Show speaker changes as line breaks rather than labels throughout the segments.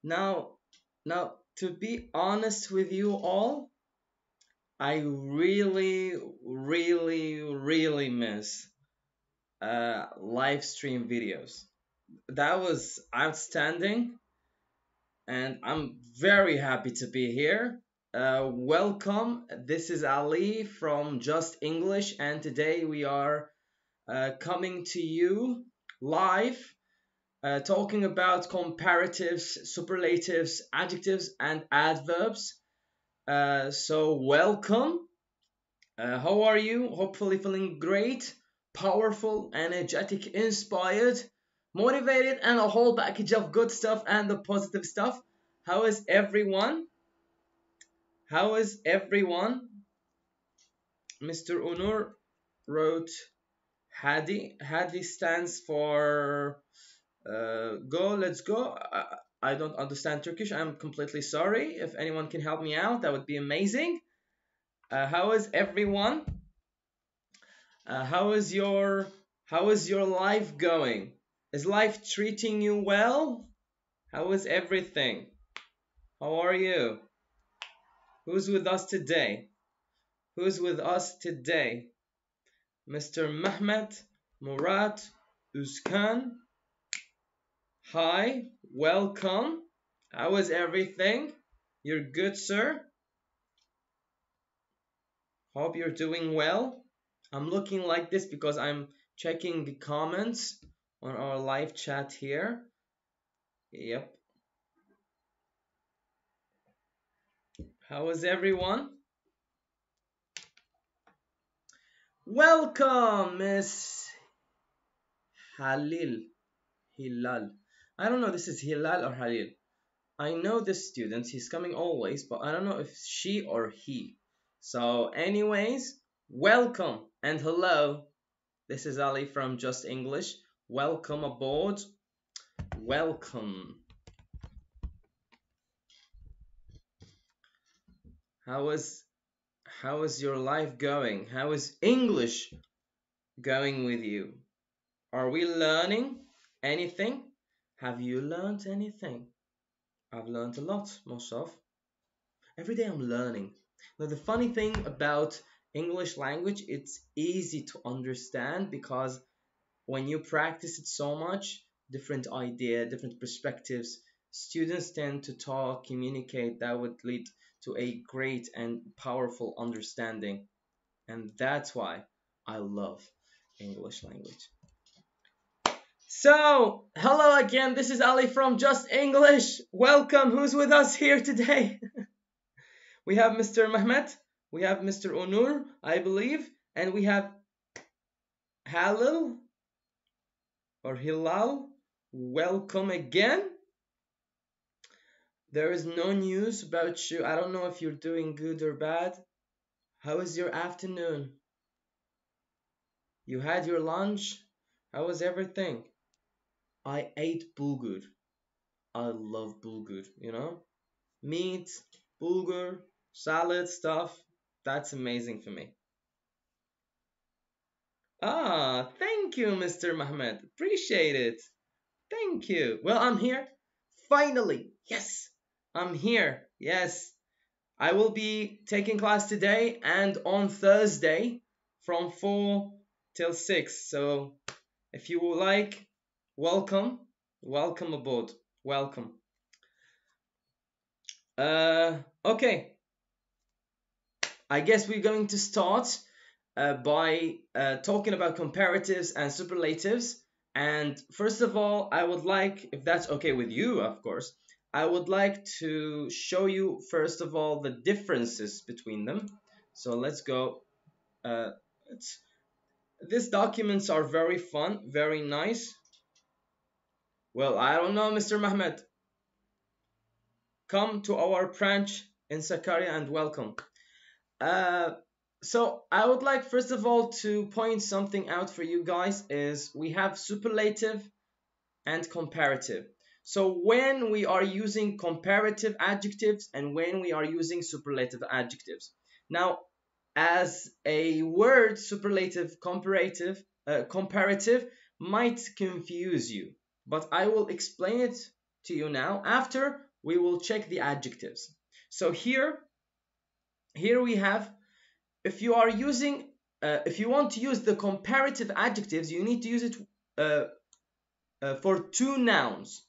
Now, now, to be honest with you all, I really miss live stream videos. That was outstanding, and I'm very happy to be here. Welcome. This is Ali from Just English, and today we are coming to you live, talking about comparatives, superlatives, adjectives, and adverbs. So, welcome. How are you? Hopefully, feeling great, powerful, energetic, inspired, motivated, and a whole package of good stuff and the positive stuff. How is everyone? How is everyone? Mr. Unur wrote Hadi. Hadi stands for go, let's go. I don't understand Turkish. I'm completely sorry. If anyone can help me out, that would be amazing. How is everyone? How is your life going? Is life treating you well? How is everything? How are you? Who's with us today? Who's with us today? Mr. Mehmet, Murat, Özkan. Hi, welcome. How is everything? You're good, sir? Hope you're doing well. I'm looking like this because I'm checking the comments on our live chat here. Yep. How is everyone? Welcome, Miss Hilal. I don't know, this is Hilal or Halil. I know this student, he's coming always, but I don't know if she or he. So anyways, welcome and hello. This is Ali from Just English. Welcome aboard. Welcome. How is your life going? How is English going with you? Are we learning anything? Have you learned anything? I've learned a lot, most of. Every day I'm learning. Now the funny thing about English language, it's easy to understand because when you practice it so much, different idea, different perspectives, students tend to talk, communicate, that would lead to a great and powerful understanding. And that's why I love English language. So, hello again, this is Ali from Just English. Welcome, who's with us here today? We have Mr. Mehmet, we have Mr. Onur, I believe, and we have Halil or Hilal. Welcome again. There is no news about you. I don't know if you're doing good or bad. How is your afternoon? You had your lunch? How was everything? I ate bulgur. I love bulgur, you know? Meat, bulgur, salad stuff. That's amazing for me. Ah, thank you, Mr. Mehmet. Appreciate it. Thank you. Well, I'm here. Finally. Yes, I'm here. Yes. I will be taking class today and on Thursday from 4 till 6. So if you would like, welcome. Welcome aboard. Welcome. Okay. I guess we're going to start by talking about comparatives and superlatives. And first of all, I would like, if that's okay with you, of course, I would like to show you, first of all, the differences between them. So let's go. These documents are very fun, very nice. Well, I don't know, Mr. Mehmet. Come to our branch in Sakarya and welcome. So I would like, first of all, to point something out for you guys is we have superlative and comparative. So when we are using comparative adjectives and when we are using superlative adjectives. Now, as a word, superlative, comparative might confuse you, but I will explain it to you now after we will check the adjectives. So here we have, if you are using, if you want to use the comparative adjectives, you need to use it for two nouns.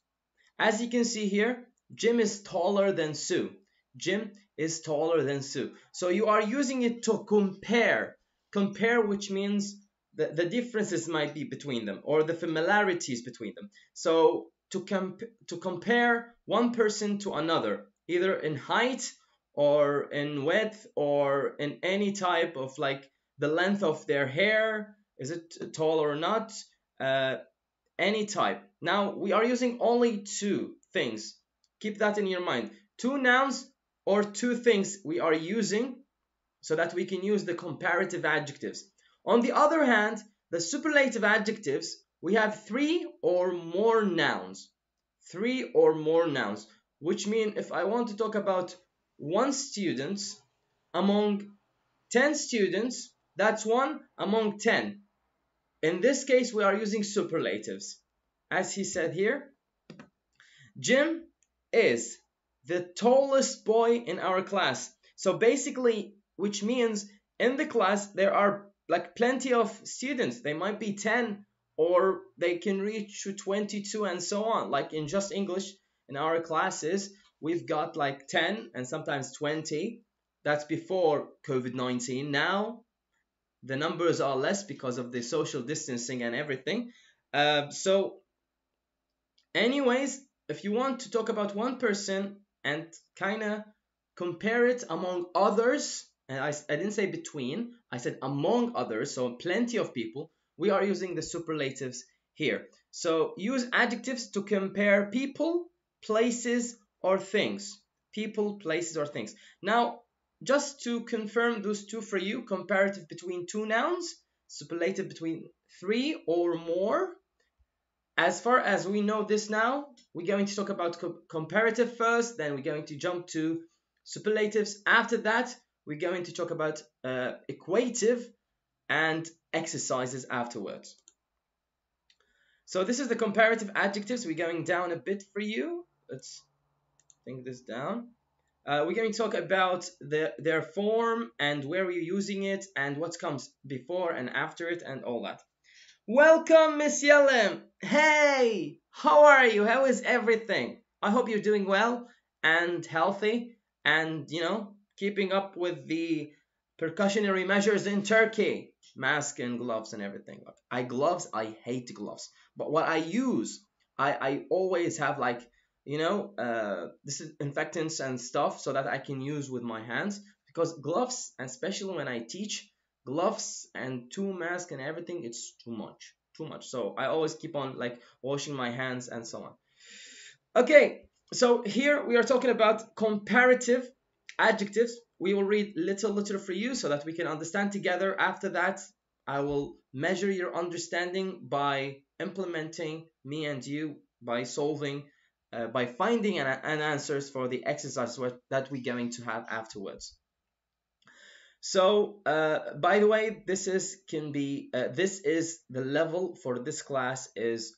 As you can see here, Jim is taller than Sue. Jim is taller than Sue. So you are using it to compare. Compare, which means the differences might be between them, or the familiarities between them. So to compare one person to another, either in height or in width or in any type of, like, the length of their hair, is it tall or not, any type. Now we are using only two things. Keep that in your mind. Two nouns or two things we are using so that we can use the comparative adjectives. On the other hand, the superlative adjectives, we have three or more nouns. Three or more nouns, which mean if I want to talk about one student among 10 students, that's one among 10. In this case, we are using superlatives. As he said here, Jim is the tallest boy in our class. So basically, which means in the class, there are like plenty of students. They might be 10 or they can reach to 22 and so on. Like in Justenglish, in our classes, we've got like 10 and sometimes 20. That's before COVID-19. Now, the numbers are less because of the social distancing and everything. So anyways, if you want to talk about one person and kind of compare it among others, and I didn't say between, I said among others, so plenty of people, we are using the superlatives here. So use adjectives to compare people, places, or things. People, places, or things. Now, just to confirm those two for you, comparative between two nouns, superlative between three or more. As far as we know this now, we're going to talk about comparative first, then we're going to jump to superlatives. After that, we're going to talk about equative and exercises afterwards. So this is the comparative adjectives. We're going down a bit for you. Let's think this down. We're going to talk about their form and where we're using it and what comes before and after it and all that. Welcome, Miss Yellen. Hey, how are you? How is everything? I hope you're doing well and healthy and, keeping up with the precautionary measures in Turkey. Mask and gloves and everything. I hate gloves. But what I use, I always have disinfectants and stuff so that I can use with my hands. Because gloves, especially when I teach, gloves and two masks and everything, it's too much. So I always keep on washing my hands and so on. Okay, so here we are talking about comparative adjectives. We will read little for you so that we can understand together. After that, I will measure your understanding by implementing, me and you, by solving, by finding an answers for the exercises that we're going to have afterwards. So, by the way, this is the level for this class is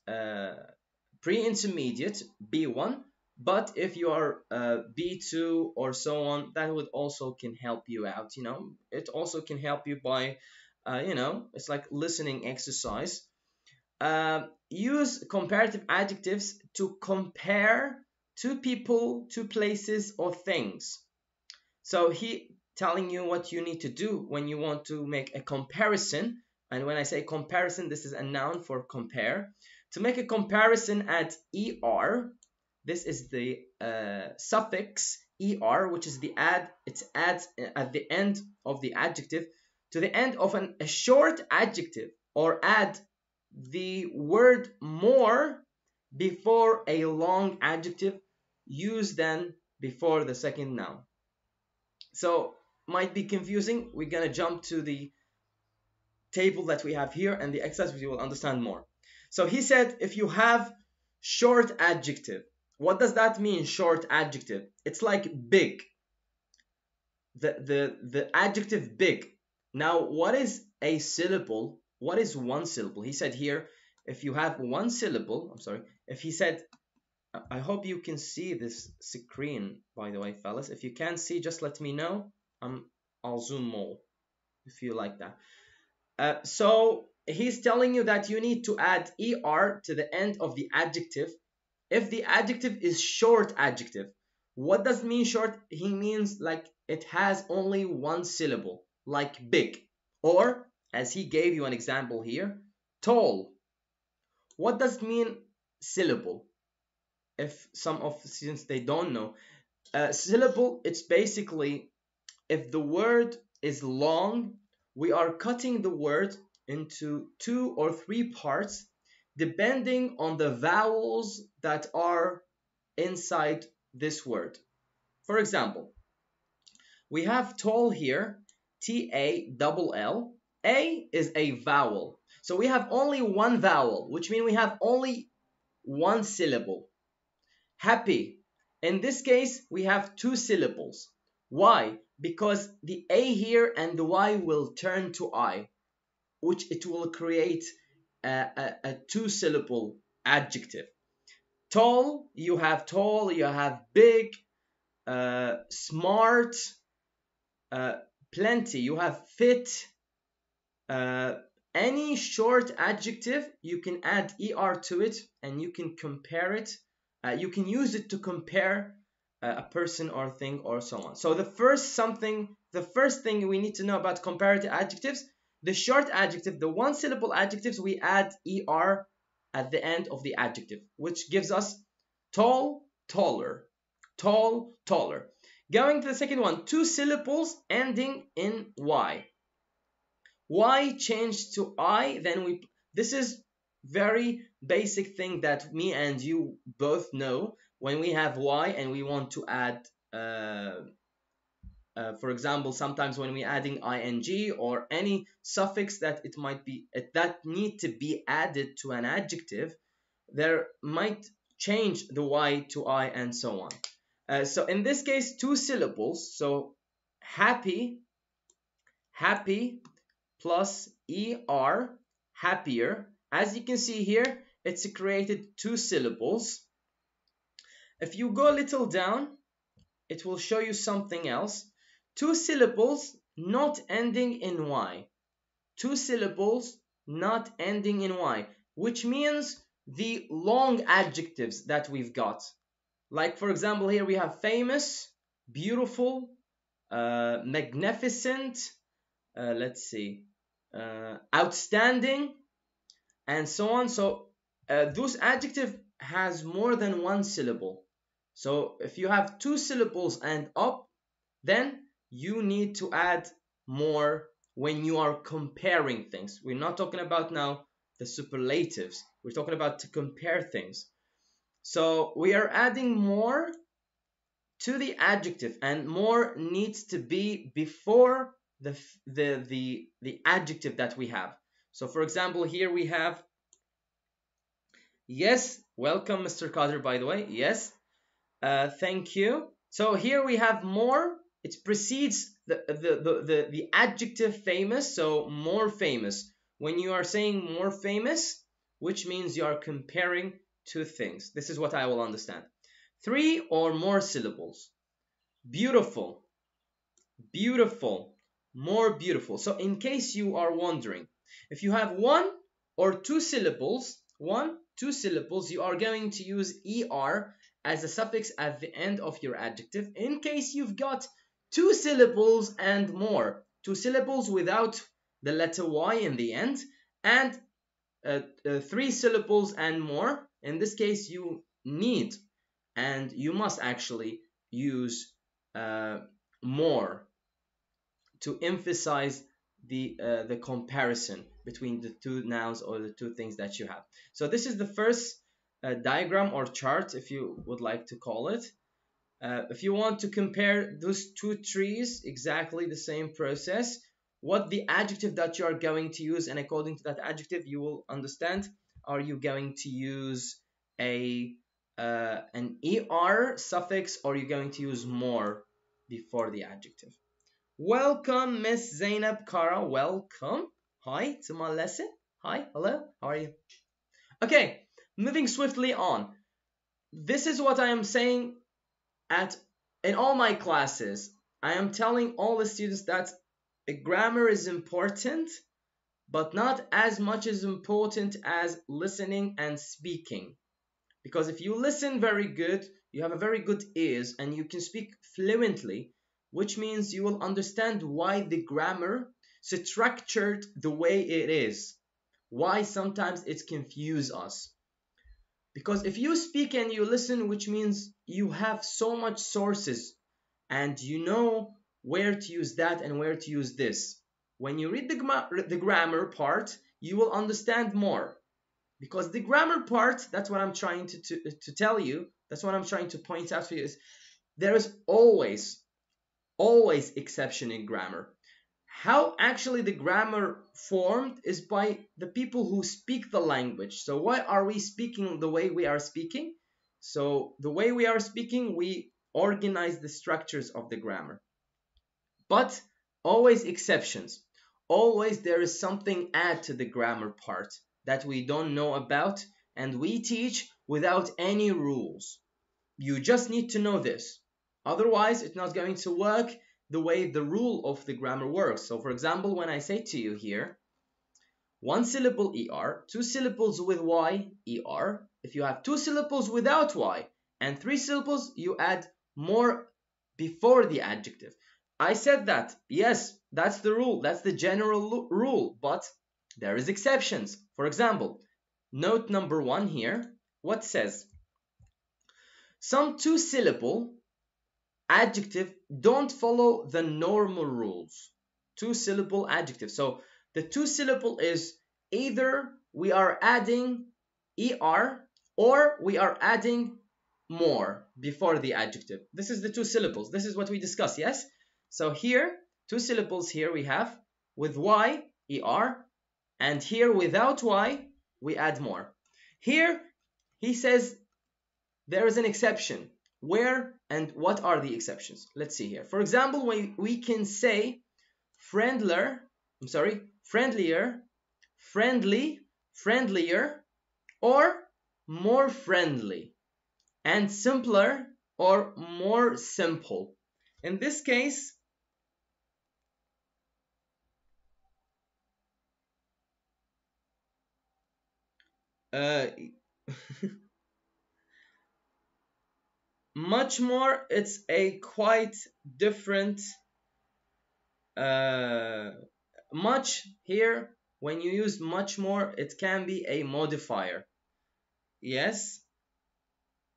pre-intermediate, B1. But if you are B2 or so on, that would also can help you out. It also can help you by, it's like listening exercise. Use comparative adjectives to compare two people, two places, or things. So he telling you what you need to do when you want to make a comparison. And when I say comparison, this is a noun for compare. To make a comparison, add er. This is the suffix er, which is it adds at the end of the adjective to the end of a short adjective, or add the word more before a long adjective. Use then before the second noun. So might be confusing. We're gonna jump to the table that we have here and the exercise, you will understand more. So he said, if you have short adjective, what does that mean? Short adjective, it's like big. The adjective big. Now, what is a syllable? What is one syllable? He said here, if you have one syllable, if he said I hope you can see this screen, by the way, fellas. If you can't see, just let me know. I'll zoom more if you like that. So he's telling you that you need to add er to the end of the adjective if the adjective is short adjective. What does it mean short? He means like it has only one syllable, like big. Or, as he gave you an example here, tall. What does it mean syllable? If some of the students, they don't know. Syllable, it's basically if the word is long, we are cutting the word into 2 or 3 parts depending on the vowels that are inside this word. For example, we have tall here, T-A-double-L. A is a vowel. So we have only one vowel, which means we have only one syllable. Happy. In this case, we have 2 syllables. Why? Because the A here and the Y will turn to I, which it will create a 2-syllable adjective. Tall, you have big, smart, plenty, you have fit. Any short adjective, you can add er to it and you can compare it. You can use it to compare a person or thing or so on. So the first thing we need to know about comparative adjectives, the short adjective, the 1-syllable adjectives, we add er at the end of the adjective, which gives us tall, taller, tall, taller. Going to the second one, 2 syllables ending in y. Y changed to I, then this is very basic thing that me and you both know. When we have y and we want to add, for example, sometimes when we're adding ing or any suffix that it might be that need to be added to an adjective, there might change the y to I and so on. So in this case, 2 syllables. So happy plus er, happier. As you can see here, it's created 2 syllables. If you go a little down, it will show you something else. 2 syllables not ending in y. 2 syllables not ending in y, which means the long adjectives that we've got. Like, for example, here we have famous, beautiful, magnificent, let's see, outstanding, and so on. So those adjectives has more than 1 syllable. So if you have 2 syllables and up, then you need to add more when you are comparing things. We're not talking about now the superlatives. We're talking about to compare things. So we are adding more to the adjective, and more needs to be before the adjective that we have. So for example, here we have yes, welcome Mr. Carter, by the way. Yes, thank you. So here we have more. It precedes the adjective famous, so more famous. When you are saying more famous, which means you are comparing 2 things. This is what I will understand. 3 or more syllables. Beautiful, beautiful, more beautiful. So in case you are wondering, if you have 1 or 2 syllables, 1, 2 syllables, you are going to use er as a suffix at the end of your adjective. In case you've got 2 syllables and more, 2 syllables without the letter y in the end, and 3 syllables and more, in this case you need and you must actually use more to emphasize the comparison between the 2 nouns or the 2 things that you have. So this is the first diagram or chart, if you would like to call it. If you want to compare those 2 trees, exactly the same process. What the adjective that you are going to use, and according to that adjective you will understand, are you going to use an er suffix, or are you going to use more before the adjective? Welcome, Miss Zainab Kara. Welcome. Hi to my lesson. Hi, hello, how are you? Okay, moving swiftly on. this is what I am saying in all my classes. I am telling all the students that grammar is important, but not as much as important as listening and speaking. Because if you listen very good, you have a very good ears and you can speak fluently, which means you will understand why the grammar structured the way it is, why sometimes it confuses us. Because if you speak and you listen, which means you have so much sources and you know where to use that and where to use this. When you read the grammar part, you will understand more. Because the grammar part, that's what I'm trying to tell you, that's what I'm trying to point out for you, is there is always exception in grammar. How actually the grammar formed is by the people who speak the language. So why are we speaking the way we are speaking? So the way we are speaking, we organize the structures of the grammar. But always exceptions. Always there is something add to the grammar part that we don't know about, and we teach without any rules. You just need to know this. Otherwise, it's not going to work the way the rule of the grammar works. So for example, when I say to you here, one syllable ER, two syllables with Y, ER. If you have two syllables without Y and three syllables, you add more before the adjective. I said that. Yes, that's the rule. That's the general rule. But there is exceptions. For example, note number 1 here. What says? Some two-syllable adjective don't follow the normal rules. Two-syllable adjective. So the two-syllable is either we are adding ER or we are adding more before the adjective. This is the two syllables. This is what we discussed, yes? So here, two syllables here we have with Y, ER, and here without Y, we add more. Here, he says there is an exception. Where and what are the exceptions? Let's see here. For example, we can say friendlier, friendly, friendlier, or more friendly, and simpler or more simple. In this case, much more, it's a quite different much here. When you use much more, it can be a modifier. Yes,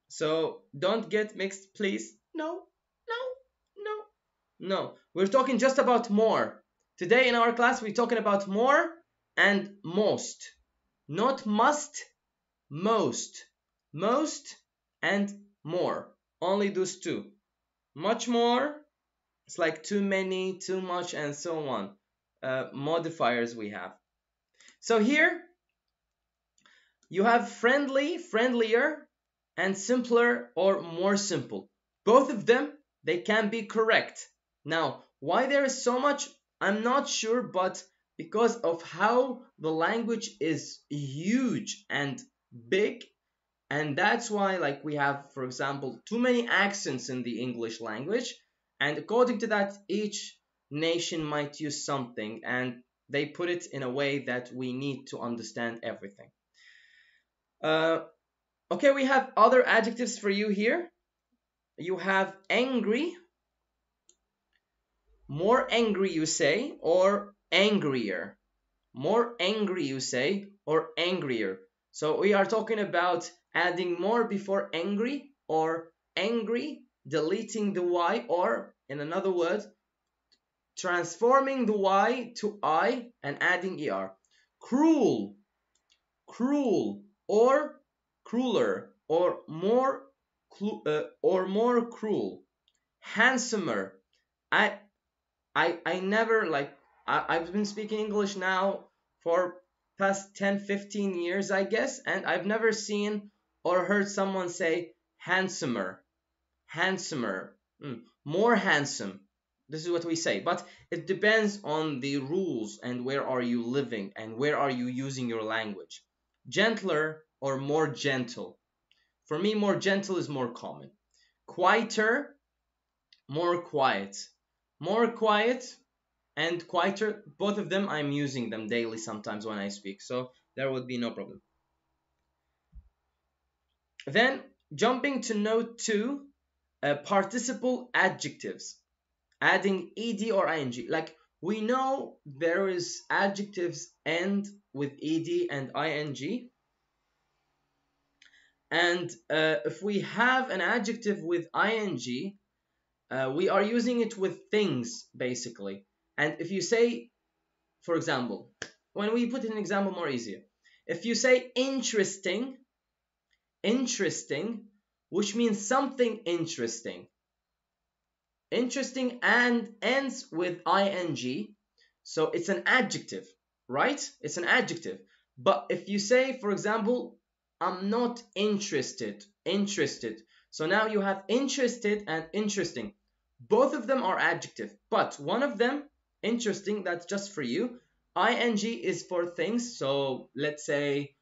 so don't get mixed, please. No, no. We're talking just about more. Today in our class, we're talking about more and most. Not must, most. Most and more. Only those two. Much more, it's like too many, too much, and so on. Modifiers we have. So here, you have friendly, friendlier, and simpler or more simple. Both of them, they can be correct. Now, why there is so much, I'm not sure, but because of how the language is huge and big, and that's why like we have, for example, too many accents in the English language, and according to that, each nation might use something, and they put it in a way that we need to understand everything. Okay, we have other adjectives for you here. You have angry, more angry you say, or angrier. More angry you say, or angrier. So we are talking about adding more before angry, or angry, deleting the Y, or in another word, transforming the Y to I and adding ER. Cruel, cruel, or crueler, or more cruel. Handsomer. I never like I've been speaking English now for past 10-15 years, I guess, and I've never seen or heard someone say handsomer. Handsomer. More handsome. This is what we say, but it depends on the rules and where are you living and where are you using your language. Gentler or more gentle. For me, more gentle is more common. Quieter, more quiet. More quiet and quieter, both of them, I'm using them daily sometimes when I speak, so there would be no problem. Then, jumping to note 2, participle adjectives, adding ed or ing. Like, we know there is adjectives end with ed and ing, and if we have an adjective with ing, we are using it with things, basically. And if you say, for example, when we put an example more easier, if you say interesting, interesting, which means something interesting, interesting and ends with ing, so it's an adjective, right? It's an adjective. But if you say, for example, I'm not interested, interested, so now you have interested and interesting. Both of them are adjective, but one of them, interesting, that's just for you. ing is for things, so let's say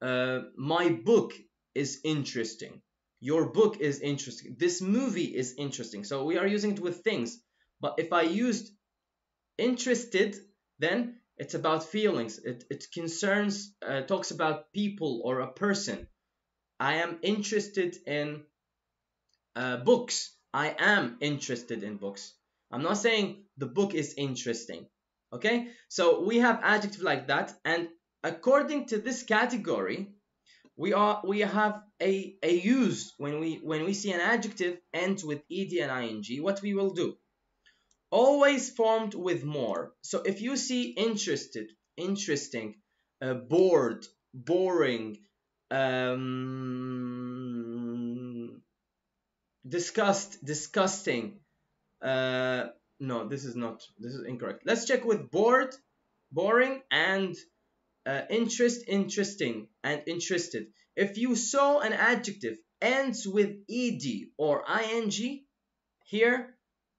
my book is interesting. Your book is interesting. This movie is interesting. So we are using it with things. But if I used interested, then it's about feelings. It concerns, talks about people or a person. I am interested in books. I am interested in books. I'm not saying the book is interesting. Okay? So we have adjective like that. And according to this category, we have a use when we see an adjective ends with ed and ing. What we will do, always formed with more. So if you see interested, interesting, bored, boring, disgusting, no, this is incorrect. Let's check with bored, boring, and interesting, and interested. If you saw an adjective ends with ed or ing, here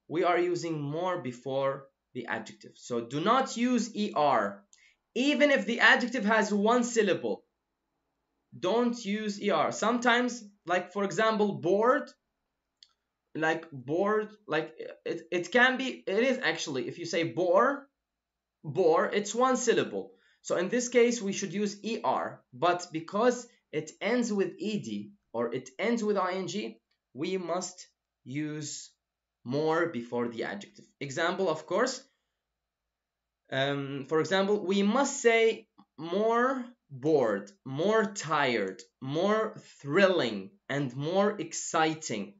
we are using more before the adjective. So do not use er. Even if the adjective has one syllable, don't use er. Sometimes, like for example, bored, like it can be, it is actually, if you say bore, it's one syllable. So in this case, we should use er, but because it ends with ed or it ends with ing, we must use more before the adjective. Example, of course. For example, we must say more bored, more tired, more thrilling, and more exciting.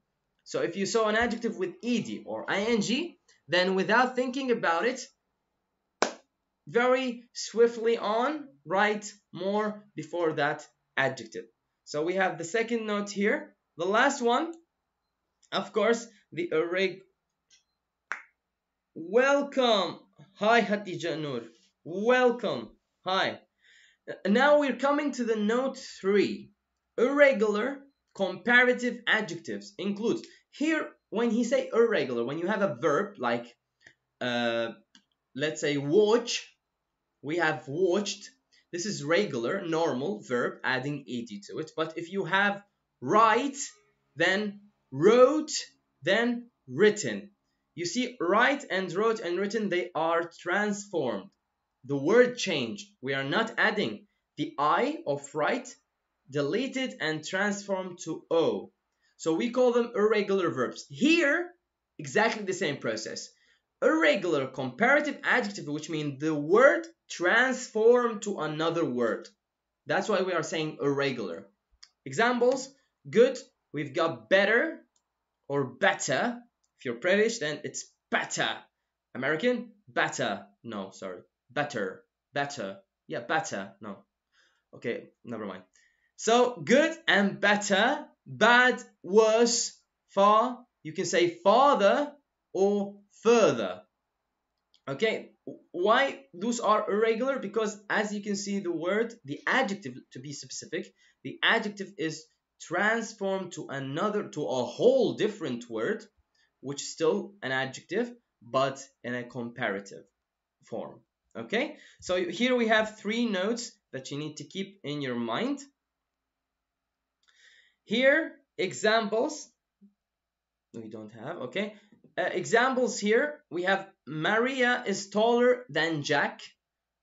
So if you saw an adjective with ed or ing, then without thinking about it, very swiftly on, write more before that adjective. So we have the second note here. The last one, of course, the irregular. Welcome. Hi, Hatija Nur. Welcome. Hi. Now we're coming to the note 3. Irregular comparative adjectives includes. Here, when he say irregular, when you have a verb like, let's say watch, we have watched. This is regular, normal verb, adding ed to it. But if you have write, then wrote, then written. You see, write and wrote and written, they are transformed. The word changed. We are not adding. The I of write deleted and transformed to O. So we call them irregular verbs. Here, exactly the same process. Irregular comparative adjective, which means the word transformed to another word. That's why we are saying irregular. Examples, good, we've got better or better. If you're British, then it's better. American, better. No, sorry. Better. Better. Yeah, better. No. Okay, never mind. So, good and better. Bad, worse, far. You can say farther or further. Okay, why those are irregular? Because as you can see, the word, the adjective, to be specific, the adjective is transformed to a whole different word, which is still an adjective, but in a comparative form. Okay, so here we have 3 notes that you need to keep in your mind. Here, examples. We don't have, okay. Examples here, we have Maria is taller than Jack.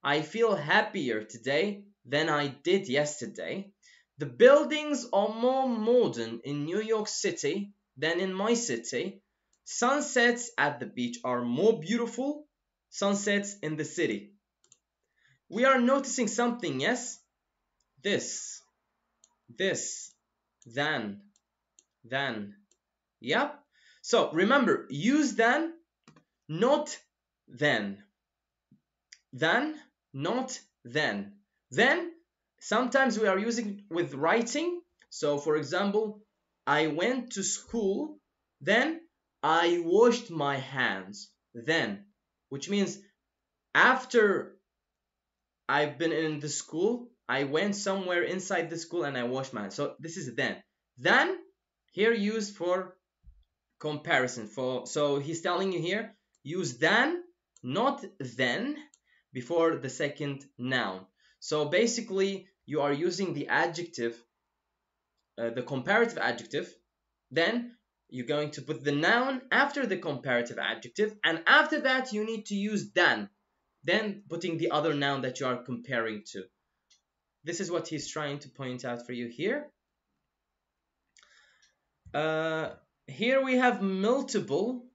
I feel happier today than I did yesterday. The buildings are more modern in New York City than in my city. Sunsets at the beach are more beautiful. Sunsets in the city. We are noticing something, yes? This, than. Yep. So remember, use than, not then. Than, not then. Then, sometimes we are using with writing. So for example, I went to school, then I washed my hands. Then, which means after I've been in the school, I went somewhere inside the school and I washed my hands. So this is then. Then, here used for comparison. So he's telling you here, use than, not then, before the second noun. So basically, you are using the adjective, the comparative adjective, then you're going to put the noun after the comparative adjective, and after that you need to use then putting the other noun that you are comparing to. This is what he's trying to point out for you here. Here we have multiple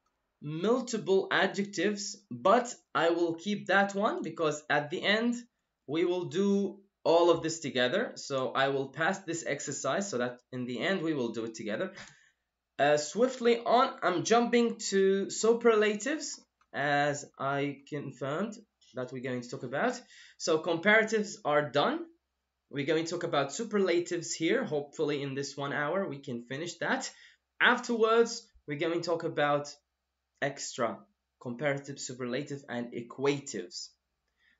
adjectives, but I will keep that one because at the end we will do all of this together. So I will pass this exercise so that in the end we will do it together. Swiftly on, I'm jumping to superlatives as I confirmed that we're going to talk about. So comparatives are done. We're going to talk about superlatives here. Hopefully in this 1 hour we can finish that. Afterwards, we're going to talk about extra, comparative, superlative, and equatives.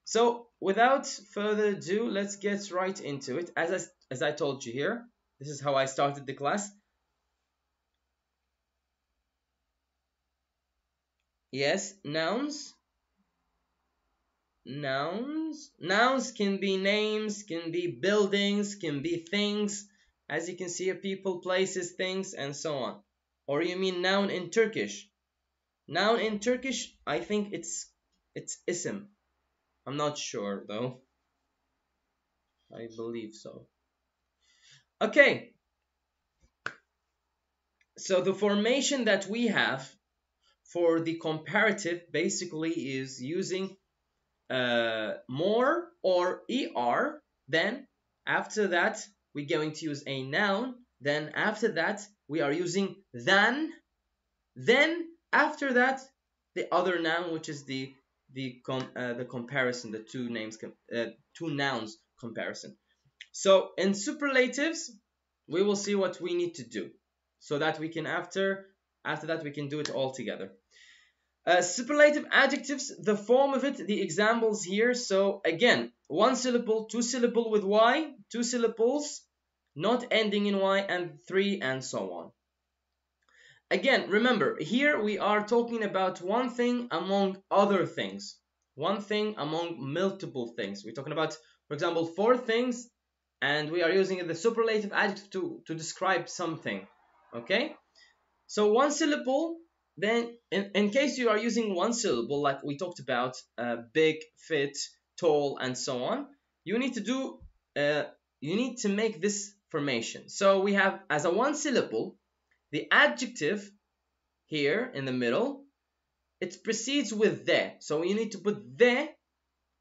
So without further ado, let's get right into it. As I told you here, this is how I started the class. Yes, nouns. Nouns can be names, can be buildings, can be things. As you can see here, people, places, things, and so on. Or you mean noun in Turkish? Noun in Turkish, I think it's isim. I'm not sure though. I believe so. Okay. So the formation that we have for the comparative basically is using more or er. Then after that we're going to use a noun. Then after that we are using than. Then after that the other noun, which is the comparison, the two nouns comparison. So in superlatives we will see what we need to do so that we can after that we can do it all together. Superlative adjectives, the form of it, the examples here. So again, 1 syllable, 2 syllable with y, 2 syllables, not ending in y, and 3, and so on. Again, remember, here we are talking about one thing among other things. One thing among multiple things. We're talking about, for example, 4 things, and we are using the superlative adjective to describe something. Okay? So 1 syllable. Then, in case you are using 1 syllable, like we talked about, big, fit, tall, and so on, you need to make this formation. So we have as a 1 syllable, the adjective here in the middle, it precedes with the. So you need to put the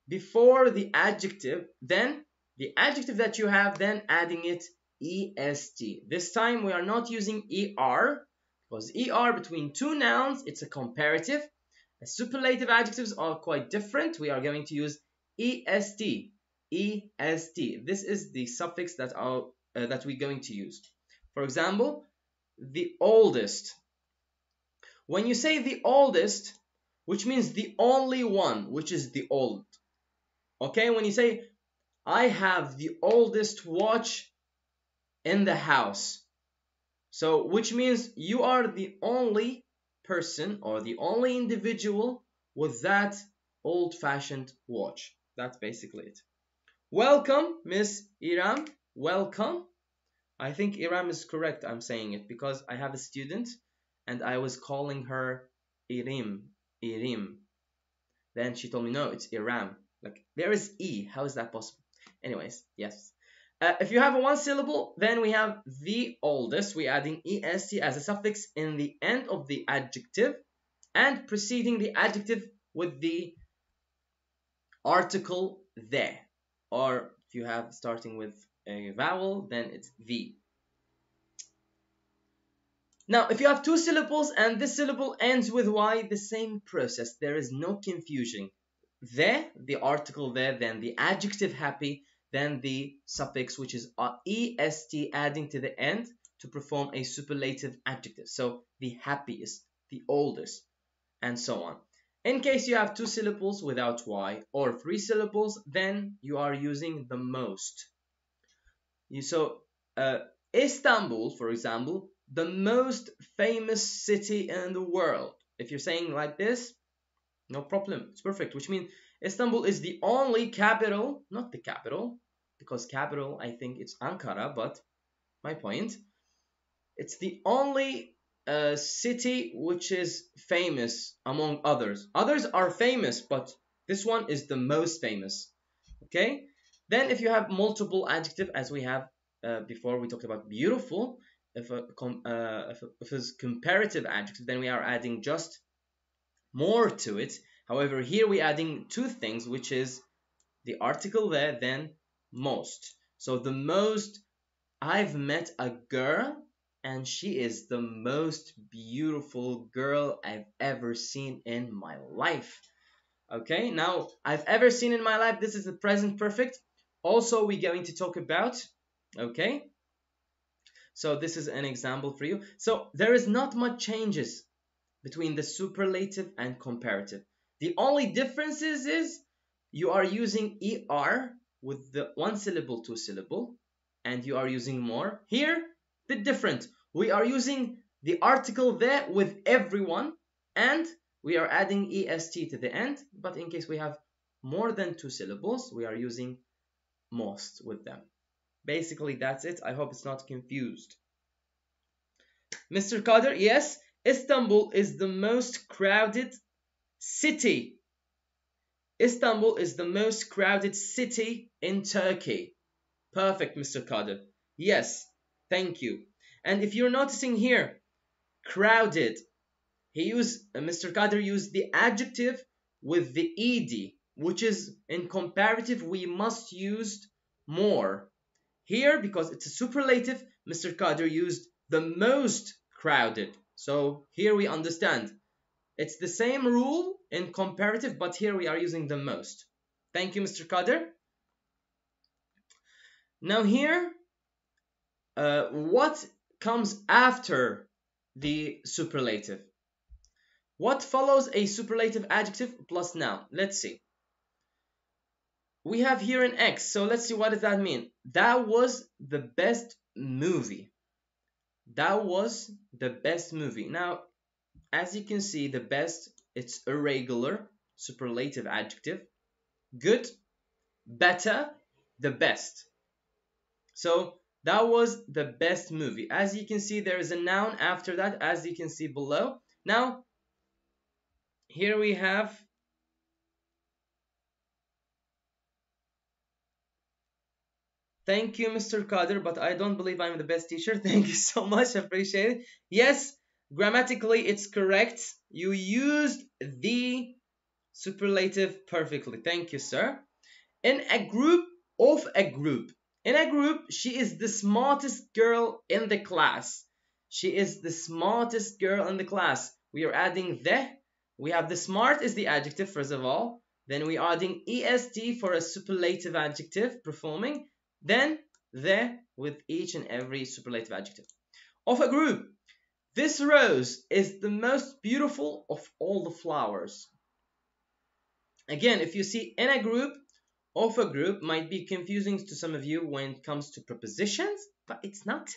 before the adjective, then the adjective that you have, then adding it est. This time we are not using er. Because er between 2 nouns, it's a comparative. Superlative adjectives are quite different. We are going to use est. Est. This is the suffix that we're going to use. For example, the oldest. When you say the oldest, which means the only one, which is the old. Okay, when you say, I have the oldest watch in the house. So, which means you are the only person or the only individual with that old-fashioned watch. That's basically it. Welcome, Miss Iram. Welcome. I think Iram is correct. I'm saying it because I have a student and I was calling her Irim. Irim. Then she told me, no, it's Iram. Like, there is E. How is that possible? Anyways, yes. If you have a one syllable, then we have the oldest. We're adding est as a suffix in the end of the adjective and preceding the adjective with the article the. Or if you have starting with a vowel, then it's the. Now, if you have two syllables and this syllable ends with y, the same process. There is no confusion. The article there, then the adjective happy, then the suffix which is est adding to the end to perform a superlative adjective. So the happiest, the oldest, and so on. In case you have two syllables without y or three syllables, then you are using the most. Istanbul, for example, the most famous city in the world. If you're saying like this, no problem, it's perfect, which means Istanbul is the only capital, not the capital, because capital, I think it's Ankara, but my point, it's the only city which is famous among others. Others are famous, but this one is the most famous, okay? Then if you have multiple adjective, as we have before, we talked about beautiful, if it's comparative adjective, then we are adding just more to it. However, here we're adding two things, which is the article there, then most. So the most, I've met a girl and she is the most beautiful girl I've ever seen in my life. Okay, now I've ever seen in my life, this is the present perfect. Also, we're going to talk about, okay, so this is an example for you. So there is not much changes between the superlative and comparative. The only differences is you are using er with the one syllable, two syllable, and you are using more. Here, bit different. We are using the article there with everyone, and we are adding est to the end. But in case we have more than two syllables, we are using most with them. Basically, that's it. I hope it's not confused. Mr. Kader, yes, Istanbul is the most crowded city. Istanbul is the most crowded city in Turkey. Perfect, Mr. Kader. Yes, thank you. And if you're noticing here, crowded, Mr. Kader used the adjective with the ed, which is in comparative, we must use more. Here, because it's a superlative, Mr. Kader used the most crowded. So here we understand. It's the same rule in comparative, but here we are using the most. Thank you, Mr. Kader. Now here, what comes after the superlative? What follows a superlative adjective plus noun? Let's see. We have here an X, so let's see what does that mean. That was the best movie. That was the best movie. Now, as you can see, the best, it's irregular, superlative adjective. Good, better, the best. So that was the best movie. As you can see, there is a noun after that, as you can see below. Now, here we have thank you, Mr. Kader, but I don't believe I'm the best teacher. Thank you so much. Appreciate it. Yes, grammatically, it's correct. You used the superlative perfectly. Thank you, sir. In a group of a group. In a group, she is the smartest girl in the class. She is the smartest girl in the class. We are adding the. We have the smart is the adjective, first of all. Then we are adding est for a superlative adjective performing. Then the with each and every superlative adjective. Of a group. This rose is the most beautiful of all the flowers. Again, if you see in a group, of a group might be confusing to some of you when it comes to prepositions, but it's not.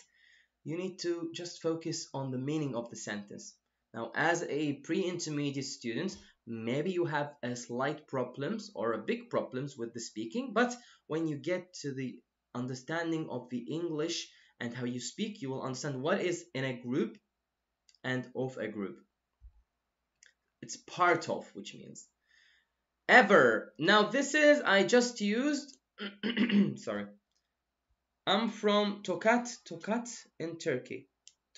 You need to just focus on the meaning of the sentence. Now, as a pre-intermediate student, maybe you have a slight problems or a big problems with the speaking, but when you get to the understanding of the English and how you speak, you will understand what is in a group and of a group. It's part of, which means ever. Now this is, I just used, sorry. I'm from Tokat in Turkey.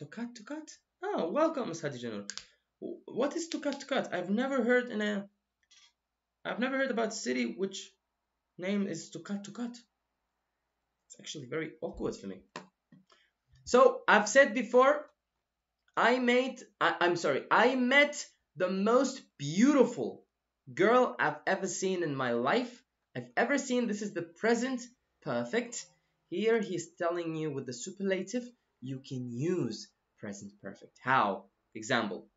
Tokat? Oh, welcome, Ms. Hadice. What is Tokat? I've never heard about a city which name is Tokat. It's actually very awkward for me. So I've said before, I met the most beautiful girl I've ever seen in my life. This is the present perfect. Here he's telling you with the superlative, you can use present perfect. How? Example.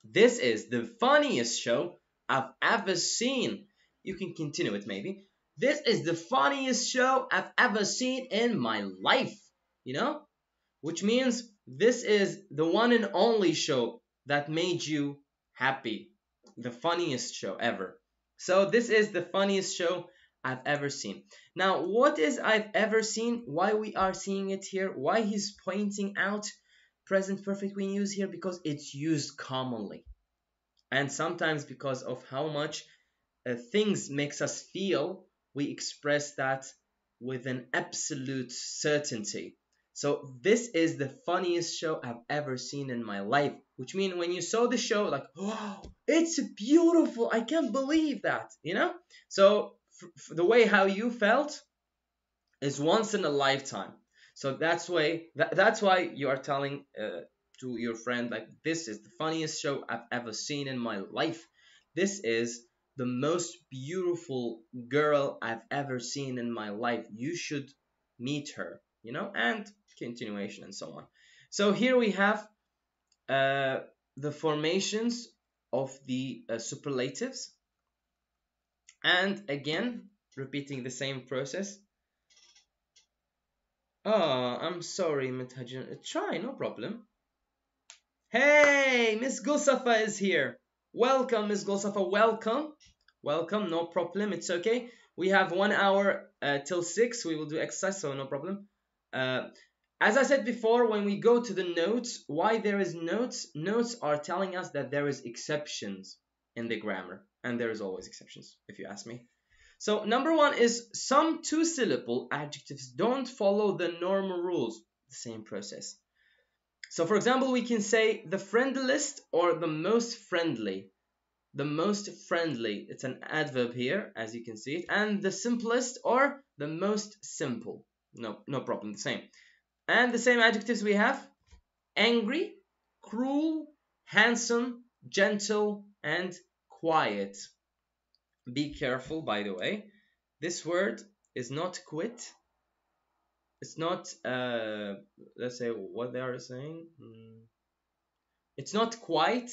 This is the funniest show I've ever seen. You can continue it maybe. This is the funniest show I've ever seen in my life. You know? Which means this is the one and only show that made you happy. The funniest show ever. So this is the funniest show I've ever seen. Now, what is I've ever seen? Why we are seeing it here? Why he's pointing out present perfect we use here? Because it's used commonly. And sometimes because of how much things makes us feel, we express that with an absolute certainty. So this is the funniest show I've ever seen in my life. Which means when you saw the show, like, wow, it's beautiful. I can't believe that, you know? So the way how you felt is once in a lifetime. So that's why you are telling to your friend, like, this is the funniest show I've ever seen in my life. This is the most beautiful girl I've ever seen in my life. You should meet her, you know, and continuation and so on. So here we have the formations of the superlatives. And again, repeating the same process. Oh, I'm sorry, Mithajin. Try, no problem. Hey, Miss Gulsafa is here. Welcome, Miss Gulsafa. Welcome, no problem. It's okay. We have 1 hour till 6. We will do exercise, so no problem. As I said before, when we go to the notes, why there is notes? Notes are telling us that there is exceptions in the grammar. And there is always exceptions, if you ask me. So number 1 is some 2-syllable adjectives don't follow the normal rules. The same process. So for example, we can say the friendliest or the most friendly. The most friendly, it's an adverb here, as you can see it. And the simplest or the most simple. No problem, the same. And the same adjectives we have: angry, cruel, handsome, gentle, and quiet. Be careful, by the way. This word is not quit. It's not, let's say what they are saying. It's not quite.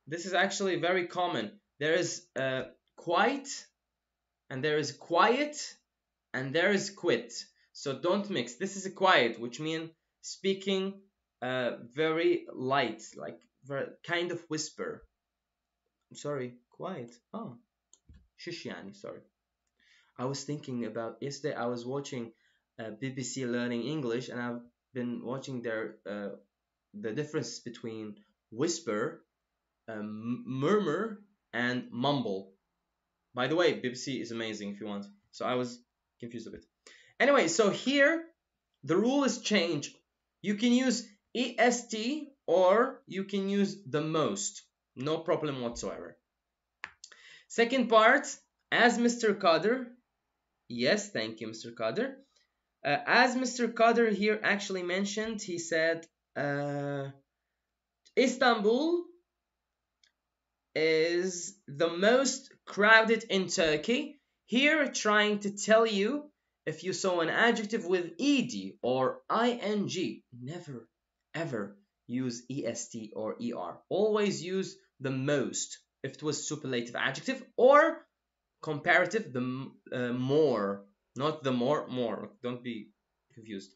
This is actually very common. There is quite, and there is quiet, and there is quit. So don't mix. This is a quiet, which means speaking very light, like very, kind of whisper. I'm sorry, quiet. Oh, shush yani, sorry. I was thinking about yesterday. I was watching BBC Learning English, and I've been watching their the difference between whisper, murmur, and mumble. By the way, BBC is amazing if you want. So I was confused a bit. Anyway, so here the rule is changed. You can use est or you can use the most. No problem whatsoever. Second part, as Mr. Kader. Yes, thank you, Mr. Kader. As Mr. Kader here actually mentioned, he said Istanbul is the most crowded in Turkey. Here, trying to tell you, if you saw an adjective with ed or ing, never ever use est or er. Always use the most if it was superlative adjective, or comparative, the more, not the more. Don't be confused.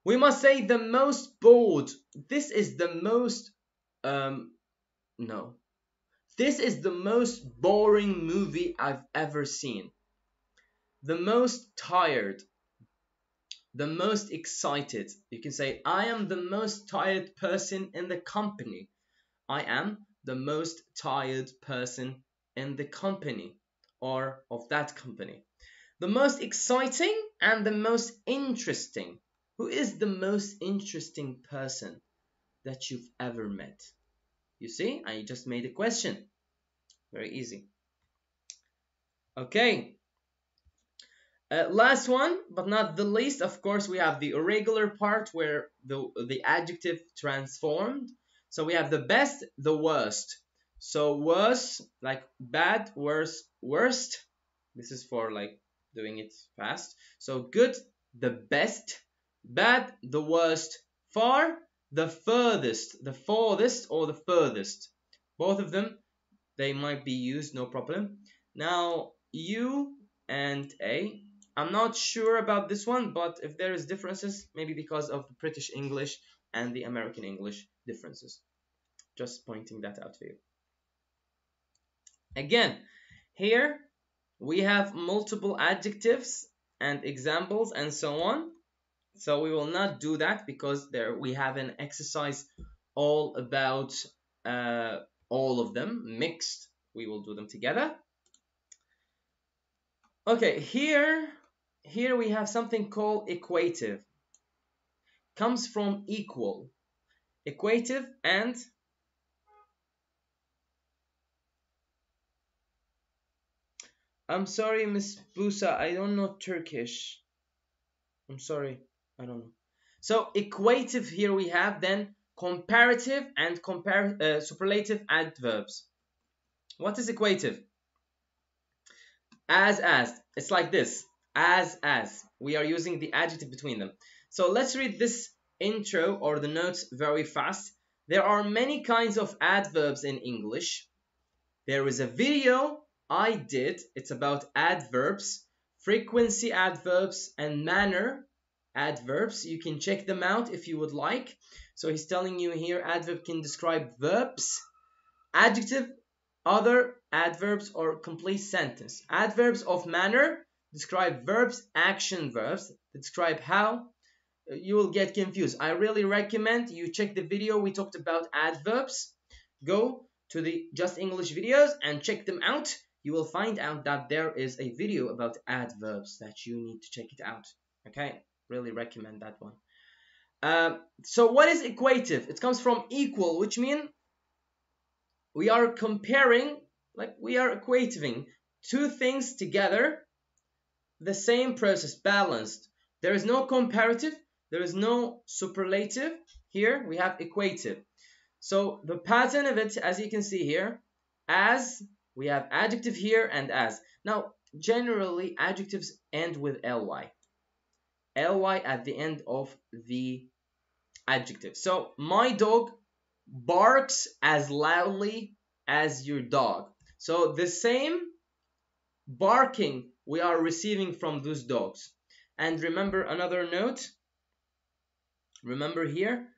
We must say the most bored. This is the most no. This is the most boring movie I've ever seen. The most tired. the most excited. You can say, I am the most tired person in the company. I am the most tired person in the company or of that company. The most exciting and the most interesting. Who is the most interesting person that you've ever met? You see, I just made a question. Very easy. Okay. Last one, but not the least, of course, we have the irregular part where the adjective transformed. So we have the best, the worst. So worst, like bad, worse, worst. This is for like doing it fast. So good, the best. Bad, the worst. Far, the furthest. The farthest or the furthest. Both of them, they might be used, no problem. Now, U and A. I'm not sure about this one, but if there is differences, maybe because of the British English and the American English differences. Just pointing that out for you. Again, here we have multiple adjectives and examples and so on. So we will not do that because there we have an exercise all about all of them mixed. We will do them together. Okay, here we have something called equative. Comes from equal. Equative and I'm sorry, Miss Busa, I don't know Turkish. I'm sorry, I don't know. So equative here we have then comparative and superlative adverbs. What is equative? As. It's like this. As. We are using the adjective between them. So let's read this intro or the notes very fast. There are many kinds of adverbs in English. There is a video I did. It's about adverbs, frequency adverbs, and manner adverbs. You can check them out if you would like. So he's telling you here adverb can describe verbs, adjective, other adverbs, or complete sentence. Adverbs of manner describe verbs, action verbs, describe how. You will get confused. I really recommend you check the video we talked about adverbs. Go to the Just English videos and check them out. You will find out that there is a video about adverbs that you need to check it out. Okay, really recommend that one. So what is equative? It comes from equal, which means we are comparing, like we are equating two things together, the same process, balanced. There is no comparative, there is no superlative. Here we have equative. So the pattern of it, as you can see here, as, we have adjective here and as. Now, generally adjectives end with ly. Ly at the end of the adjective. So my dog barks as loudly as your dog. So the same barking we are receiving from those dogs. And remember another note. Remember here,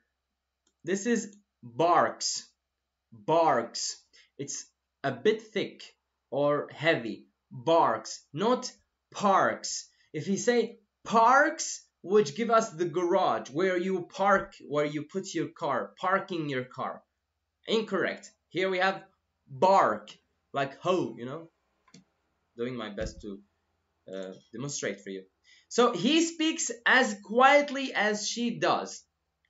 this is barks. Barks. It's a bit thick or heavy. Barks, not parks. If you say parks, which give us the garage where you park, where you put your car, parking your car. Incorrect. Here we have bark, like ho, you know. Doing my best to demonstrate for you. So he speaks as quietly as she does.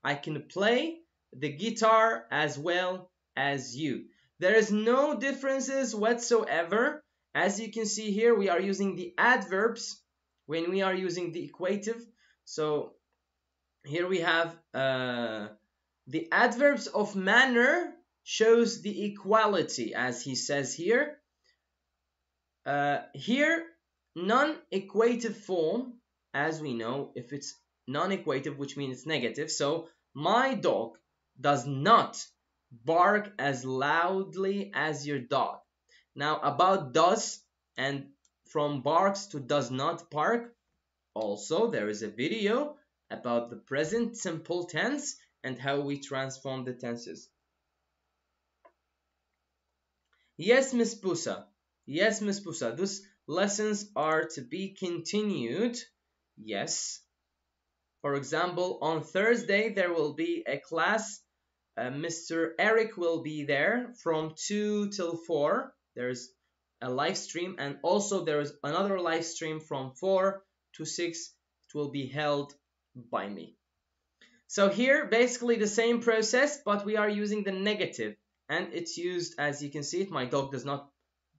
I can play the guitar as well as you. There is no differences whatsoever. As you can see here, we are using the adverbs when we are using the equative. So here we have the adverbs of manner shows the equality, as he says here. Here, non-equative form, as we know, if it's non-equative, which means it's negative. So my dog does not bark as loudly as your dog. Now about does, and from barks to does not bark, also there is a video about the present simple tense and how we transform the tenses. Yes, Miss Busa. Yes, Miss Busa. Those lessons are to be continued. Yes. For example, on Thursday there will be a class. Mr. Eric will be there from 2 till 4. There's a live stream, and also there is another live stream from 4 to 6. It will be held by me. So here, basically the same process, but we are using the negative. And it's used, as you can see it, my dog does not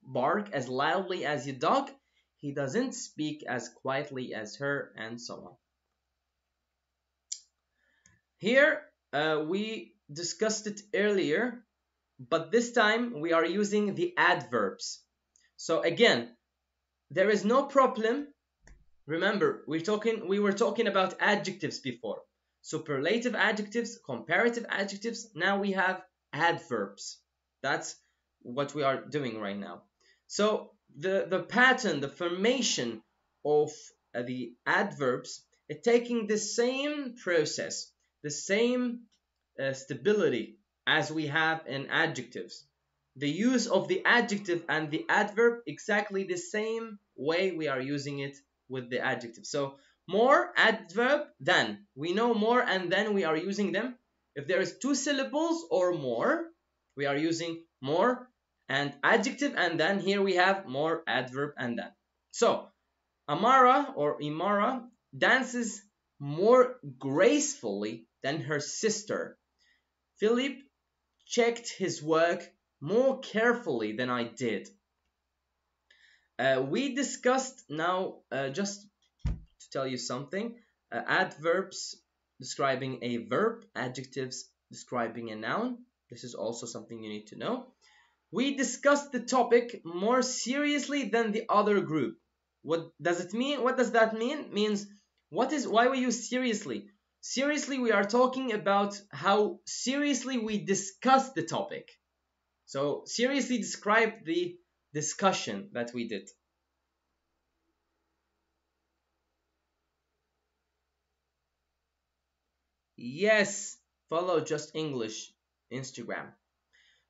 bark as loudly as your dog. He doesn't speak as quietly as her, and so on. Here, we discussed it earlier, but this time we are using the adverbs. So again, there is no problem. Remember, we were talking about adjectives before. Superlative adjectives, comparative adjectives. Now we have adverbs. That's what we are doing right now. So the pattern, the formation of the adverbs, it's taking the same process, the same stability as we have in adjectives. The use of the adjective and the adverb, exactly the same way we are using it with the adjective. So more, adverb, than. We know more and then we are using them. If there is 2 syllables or more, we are using more and adjective, and then here we have more, adverb, and then. So Amara or Imara dances more gracefully than her sister. Philip checked his work more carefully than I did. We discussed now, just to tell you something, adverbs describing a verb, adjectives describing a noun. This is also something you need to know. We discussed the topic more seriously than the other group. What does it mean? What does that mean? Means why we use seriously? Seriously, we are talking about how seriously we discuss the topic. So seriously describe the discussion that we did. Yes, follow Justenglish Instagram.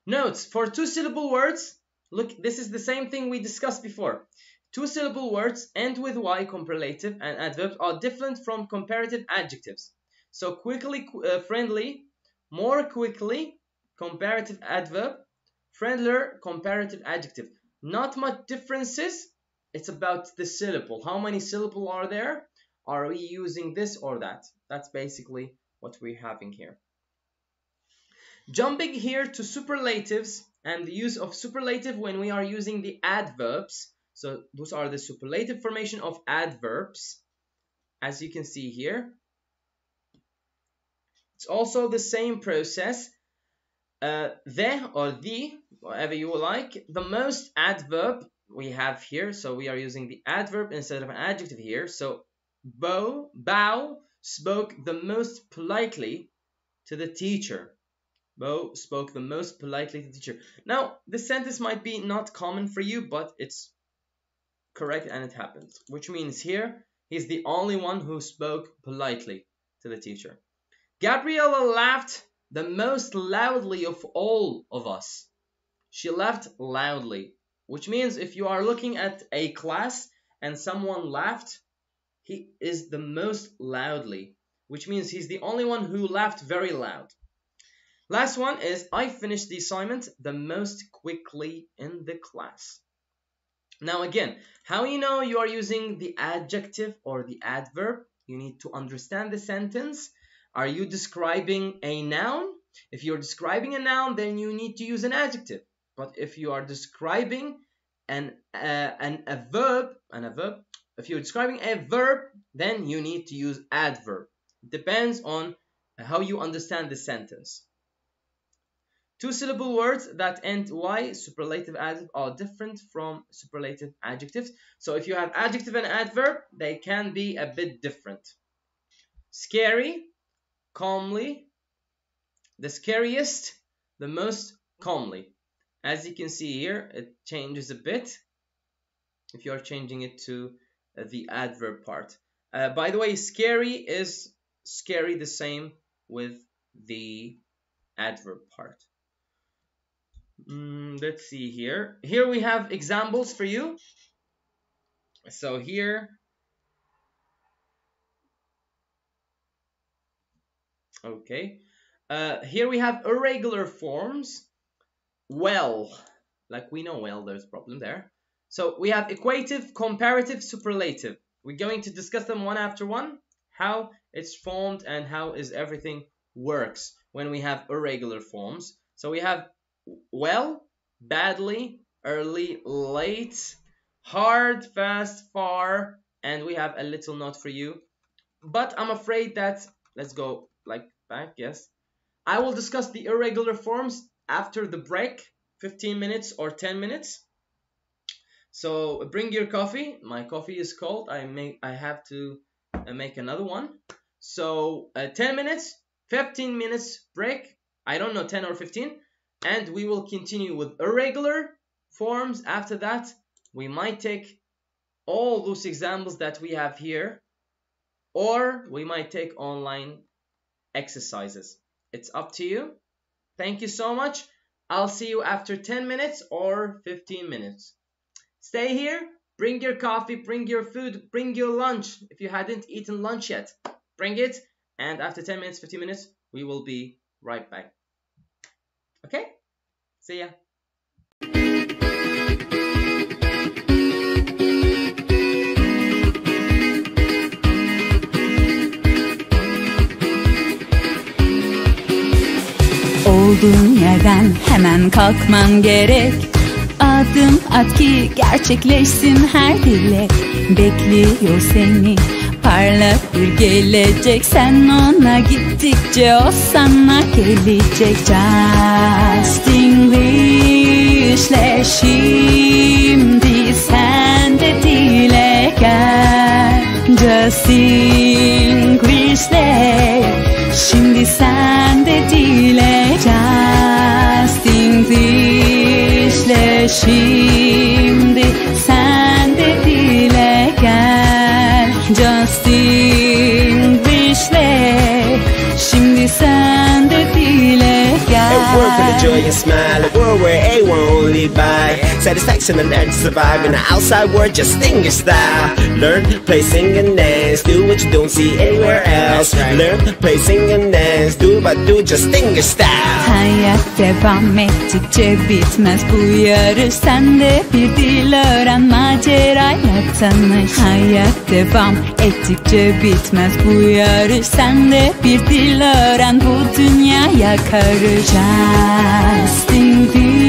Notes for 2-syllable words. Look, this is the same thing we discussed before. 2-syllable words end with Y, comparative, and adverbs are different from comparative adjectives. So quickly, friendly, more quickly, comparative adverb, friendlier, comparative adjective. Not much differences. It's about the syllable. How many syllables are there? Are we using this or that? That's basically what we're having here. Jumping here to superlatives and the use of superlative when we are using the adverbs. So those are the superlative formation of adverbs, as you can see here. It's also the same process. The or the, whatever you like. The most adverb we have here. So we are using the adverb instead of an adjective here. So Bo spoke the most politely to the teacher. Bo spoke the most politely to the teacher. Now, this sentence might be not common for you, but it's correct and it happens. Which means here, he's the only one who spoke politely to the teacher. Gabriella laughed the most loudly of all of us. She laughed loudly. Which means if you are looking at a class and someone laughed, he is the most loudly. Which means he's the only one who laughed very loud. Last one is I finished the assignment the most quickly in the class. Now again, how you know you are using the adjective or the adverb? You need to understand the sentence. Are you describing a noun? If you're describing a noun, then you need to use an adjective. But if you are describing a verb, if you're describing a verb, then you need to use adverb. It depends on how you understand the sentence. 2-syllable words that end Y, superlative adjectives, are different from superlative adjectives. So if you have adjective and adverb, they can be a bit different. Scary, calmly, the scariest, the most calmly. As you can see here, it changes a bit if you are changing it to the adverb part. By the way, scary is scary the same with the adverb part. Let's see here. Here we have examples for you. So here, Okay. Here we have irregular forms. Well, like we know well, there's a problem there. So we have equative, comparative, superlative. We're going to discuss them one after one, how it's formed and how is everything works when we have irregular forms. So we have well, badly, early, late, hard, fast, far, and we have a little note for you. But I'm afraid that, let's go like back, yes. I will discuss the irregular forms after the break, 15 minutes or 10 minutes. So bring your coffee. My coffee is cold. I have to make another one. So 10 minutes, 15 minutes break. I don't know, 10 or 15. And we will continue with irregular forms. After that, we might take all those examples that we have here, or we might take online exercises. It's up to you. Thank you so much. I'll see you after 10 minutes or 15 minutes. Stay here. Bring your coffee, bring your food, bring your lunch. If you hadn't eaten lunch yet, bring it. And after 10 minutes, 15 minutes, we will be right back. Okay? See ya.
Olduğun yerden hemen kalkman gerek. Adım at ki gerçekleşsin her dilek. Bekliyor seni parlak bir gelecek. Sen ona gittikçe o sana gelecek. Justinglishle şimdi sen de dile gel. Justinglishle şimdi sen de dile. Justinglishle şimdi sen de dile gel. Justinglishle şimdi sen de dile gel.
A world with a joy and smile, a world where everyone will live by satisfaction and learn to survive in the outside world. Justinglish style. Learn, play, sing and dance. Do what you don't see anywhere else. Learn, play, sing and dance. Do but do Justinglish style.
Hayat devam ettikçe bitmez bu yarış. Sen de bir dil öğren, macerayla tanış. Hayat devam ettikçe bitmez bu yarış. Sen de bir dil öğren, bu dünyaya karış. Justinglish'le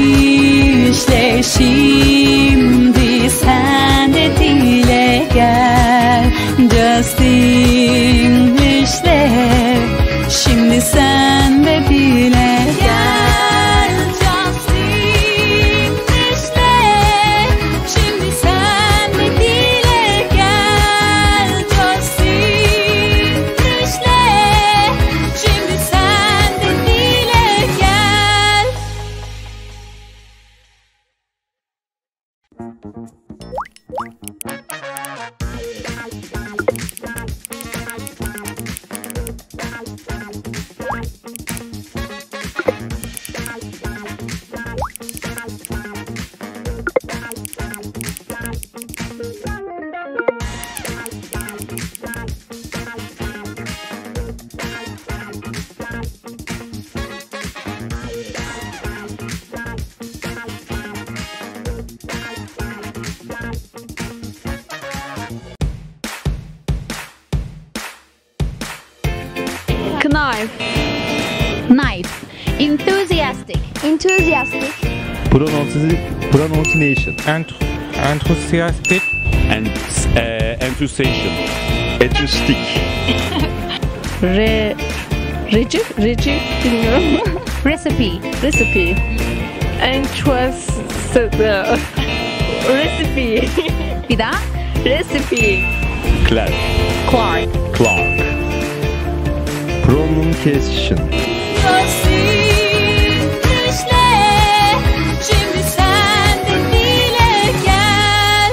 şimdi sen de dile gel. Justinglish'le şimdi sen de dile gel. Justinglish'le şimdi sen de dile gel. Justinglish'le şimdi sen de dile gel.
Knife.
Knife. Enthusiastic.
Enthusiastic.
Pronunciation.
Enthusiastic.
Enthusiasm.
Enthusiastic.
Reci bilmiyorum.
Recipe.
Recipe. Recipe.
Bir daha.
Recipe.
Clark.
Clark.
Pronunciation.
Justinglish'le şimdi sen de dile gel.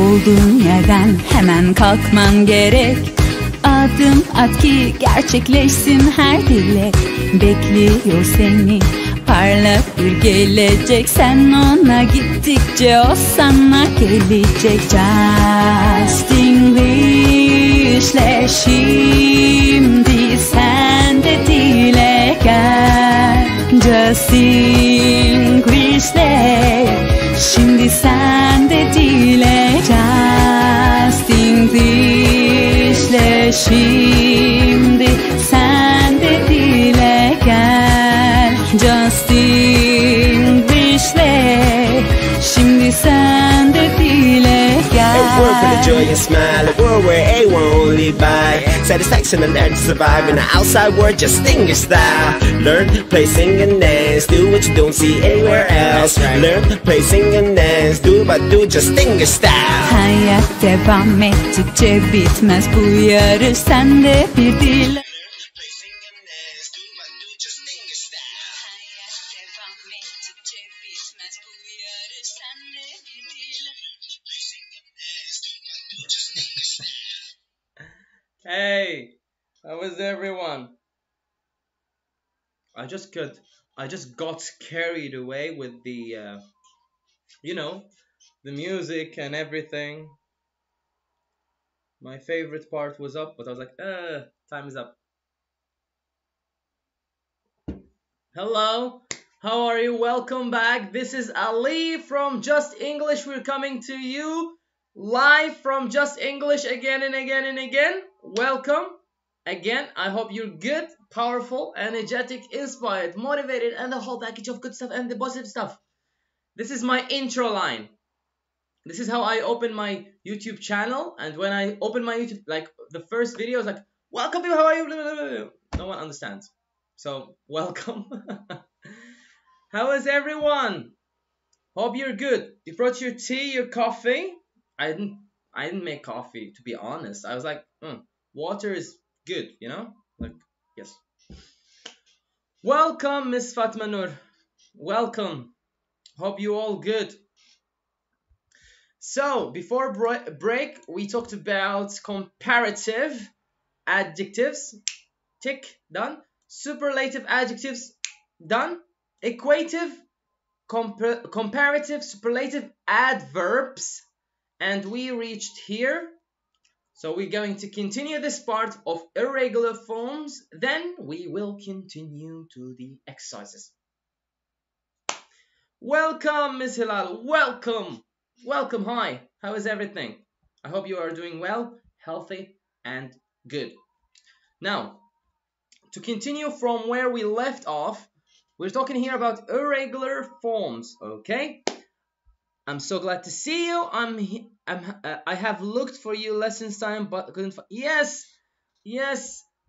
olduğun yerden hemen kalkman gerek. Adım at ki gerçekleşsin her dilek. Bekliyor seni parlak bir gelecek. Sen ona gittikçe o sana gelecek. Justinglishle şimdi sen de dile gel. Justinglishle şimdi sen de dile. Justinglishle şimdi sen de dile gel. Justinglishle şimdi sen de dile gel.
A word for the joy and smile, a world where A won't only by satisfaction and urge to survive in the outside world, Justenglish style. Learn, play, sing and dance, do what you don't see anywhere else. Learn, play, sing and dance, do but do Justenglish style.
Hayat devam ettikçe bitmez bu yarış. Sen de bir dil. Hayat devam ettikçe bitmez bu yarış. Sen de bir dil.
Hey, how is everyone? I just got carried away with the the music and everything. My favorite part was up, but I was like, time is up. Hello, how are you? Welcome back. This is Ali from Just English. We're coming to you live from Just English again and again and again. Welcome again. I hope you're good, powerful, energetic, inspired, motivated, and the whole package of good stuff and the positive stuff. This is my intro line. This is how I open my YouTube channel. And when I open my YouTube, like the first video is like, welcome people, how are you? No one understands. So, welcome. How is everyone? Hope you're good. You brought your tea, your coffee. I didn't make coffee, to be honest. I was like, water is good, you know? Like, yes. Welcome, Miss Fatma Nur. Welcome. Hope you all good. So, before break, we talked about comparative adjectives. Tick, done. Superlative adjectives, done. Equative, comparative, superlative adverbs. And we reached here. So we're going to continue this part of irregular forms. Then we will continue to the exercises. Welcome, Miss Hilal. Welcome. Welcome. Hi. How is everything? I hope you are doing well, healthy, and good. Now, to continue from where we left off, we're talking here about irregular forms, okay? I'm so glad to see you. I have looked for you lessons time, but couldn't find. Yes,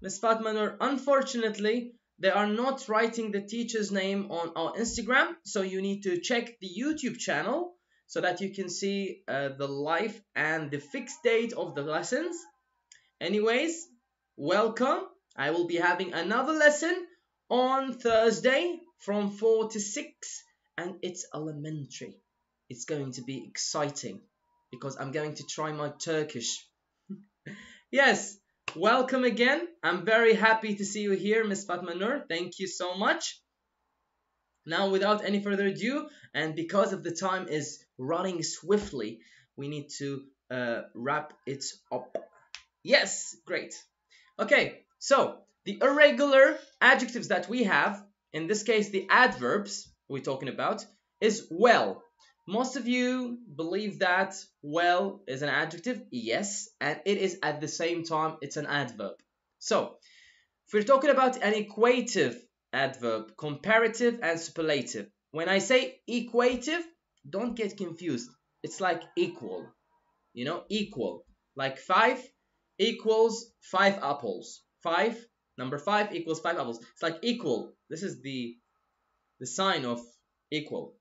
Miss Fatma Nur. Unfortunately, they are not writing the teacher's name on our Instagram, so you need to check the YouTube channel so that you can see the live and the fixed date of the lessons. Anyways, welcome. I will be having another lesson on Thursday from 4 to 6, and it's elementary. It's going to be exciting because I'm going to try my Turkish. Yes, welcome again. I'm very happy to see you here, Miss Fatma Nur. Thank you so much. Now, without any further ado, and because of the time is running swiftly, we need to wrap it up. Yes, great. Okay, so the irregular adjectives that we have, in this case the adverbs we're talking about, is well. Most of you believe that well is an adjective. Yes, and it is at the same time it's an adverb. So, if we're talking about an equative adverb, comparative and superlative. When I say equative, don't get confused. It's like equal. You know, equal. Like 5 equals 5 apples. 5, number 5 equals 5 apples. It's like equal. This is the sign of equal.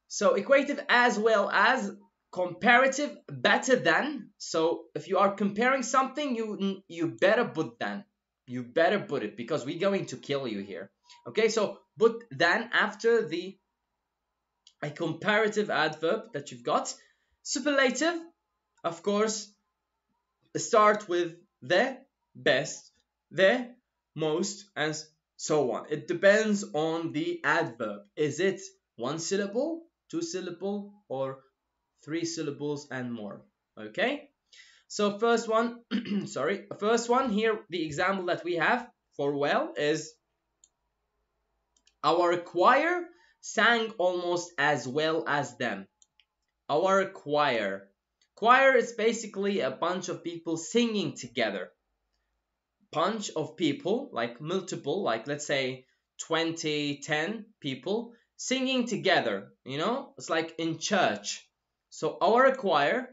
So equative as well as comparative, better than. So if you are comparing something, you better put than. You better put it because we're going to kill you here. Okay, so put than after a comparative adverb that you've got. Superlative, of course, start with the, best, the, most, and so on. It depends on the adverb. Is it one syllable, two syllable, or three syllables and more? Okay. So first one, sorry, first one here, the example that we have for well is our choir sang almost as well as them. Our choir. Choir is basically a bunch of people singing together. Bunch of people, like multiple, like let's say 20, 10 people singing together, you know? It's like in church. So our choir,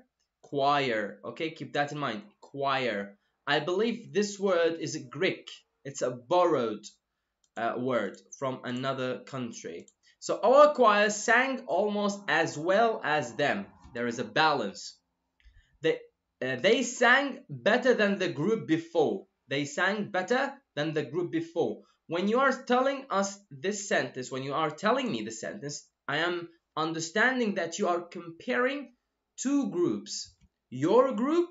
okay, keep that in mind, choir. I believe this word is Greek. It's a borrowed word from another country. So our choir sang almost as well as them. There is a balance. They sang better than the group before. They sang better than the group before. When you are telling us this sentence, when you are telling me the sentence, I am understanding that you are comparing two groups. Your group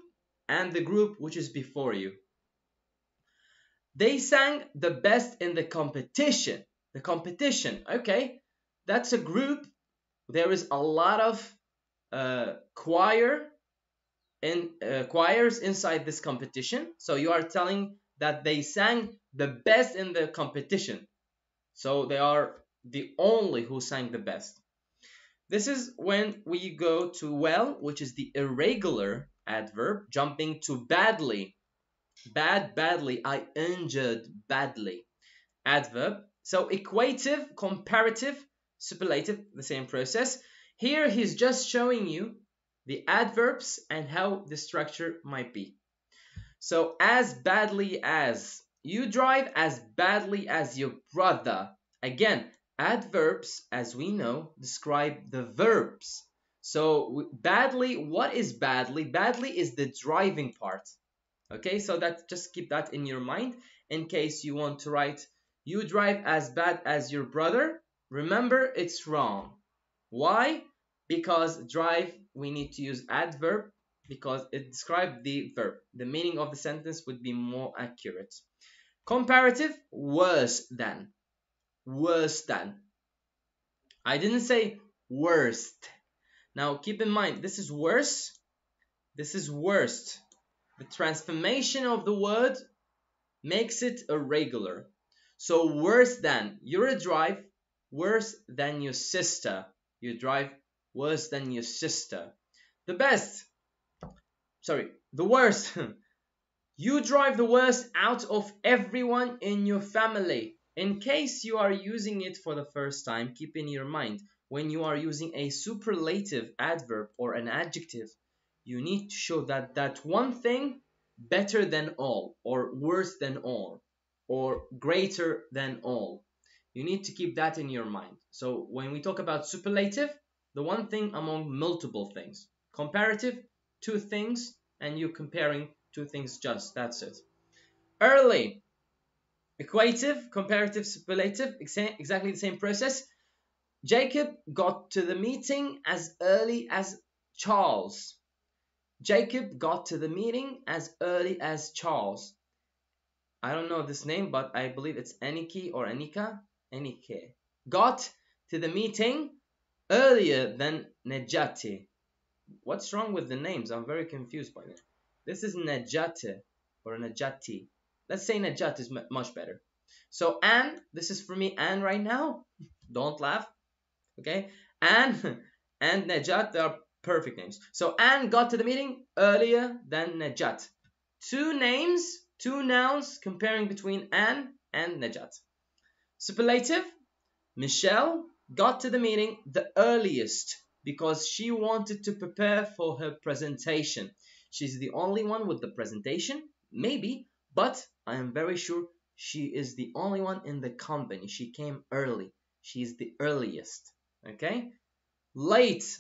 and the group which is before you. They sang the best in the competition. The competition, okay, that's a group. There is a lot of choirs inside this competition. So you are telling that they sang the best in the competition. So they are the only who sang the best. This is when we go to well, which is the irregular adverb, jumping to badly. Bad, badly, I injured badly. Adverb. So equative, comparative, superlative, the same process. Here he's just showing you the adverbs and how the structure might be. So as badly as, you drive as badly as your brother. Again, adverbs, as we know, describe the verbs. So badly, what is badly? Badly is the driving part. Okay, so that, just keep that in your mind in case you want to write you drive as bad as your brother. Remember, it's wrong. Why? Because drive, we need to use adverb because it describes the verb. The meaning of the sentence would be more accurate. Comparative, worse than. Worse than. I didn't say worst. Now keep in mind, this is worse. This is worst. The transformation of the word makes it irregular. So worse than, you're a drive worse than your sister. You drive worse than your sister. The best, sorry, the worst. You drive the worst out of everyone in your family. In case you are using it for the first time, keep in your mind, when you are using a superlative adverb or an adjective, you need to show that one thing better than all, or worse than all, or greater than all. You need to keep that in your mind. So when we talk about superlative, the one thing among multiple things. Comparative, two things, and you're comparing two things just, that's it. Early, equative, comparative, superlative, exactly the same process. Jacob got to the meeting as early as Charles. Jacob got to the meeting as early as Charles. I don't know this name, but I believe it's Aniki or Anika. Anike. Got to the meeting earlier than Nejati. What's wrong with the names? I'm very confused by that. This is Nejati or Nejati. Let's say Nejat is much better. So Anne, this is for me, Anne right now. Don't laugh. Okay? Anne and Nejat, they are perfect names. So Anne got to the meeting earlier than Nejat. Two names, two nouns comparing between Anne and Nejat. Superlative, Michelle got to the meeting the earliest because she wanted to prepare for her presentation. She's the only one with the presentation, maybe, but I am very sure she is the only one in the company. She came early. She's the earliest. Okay? Late.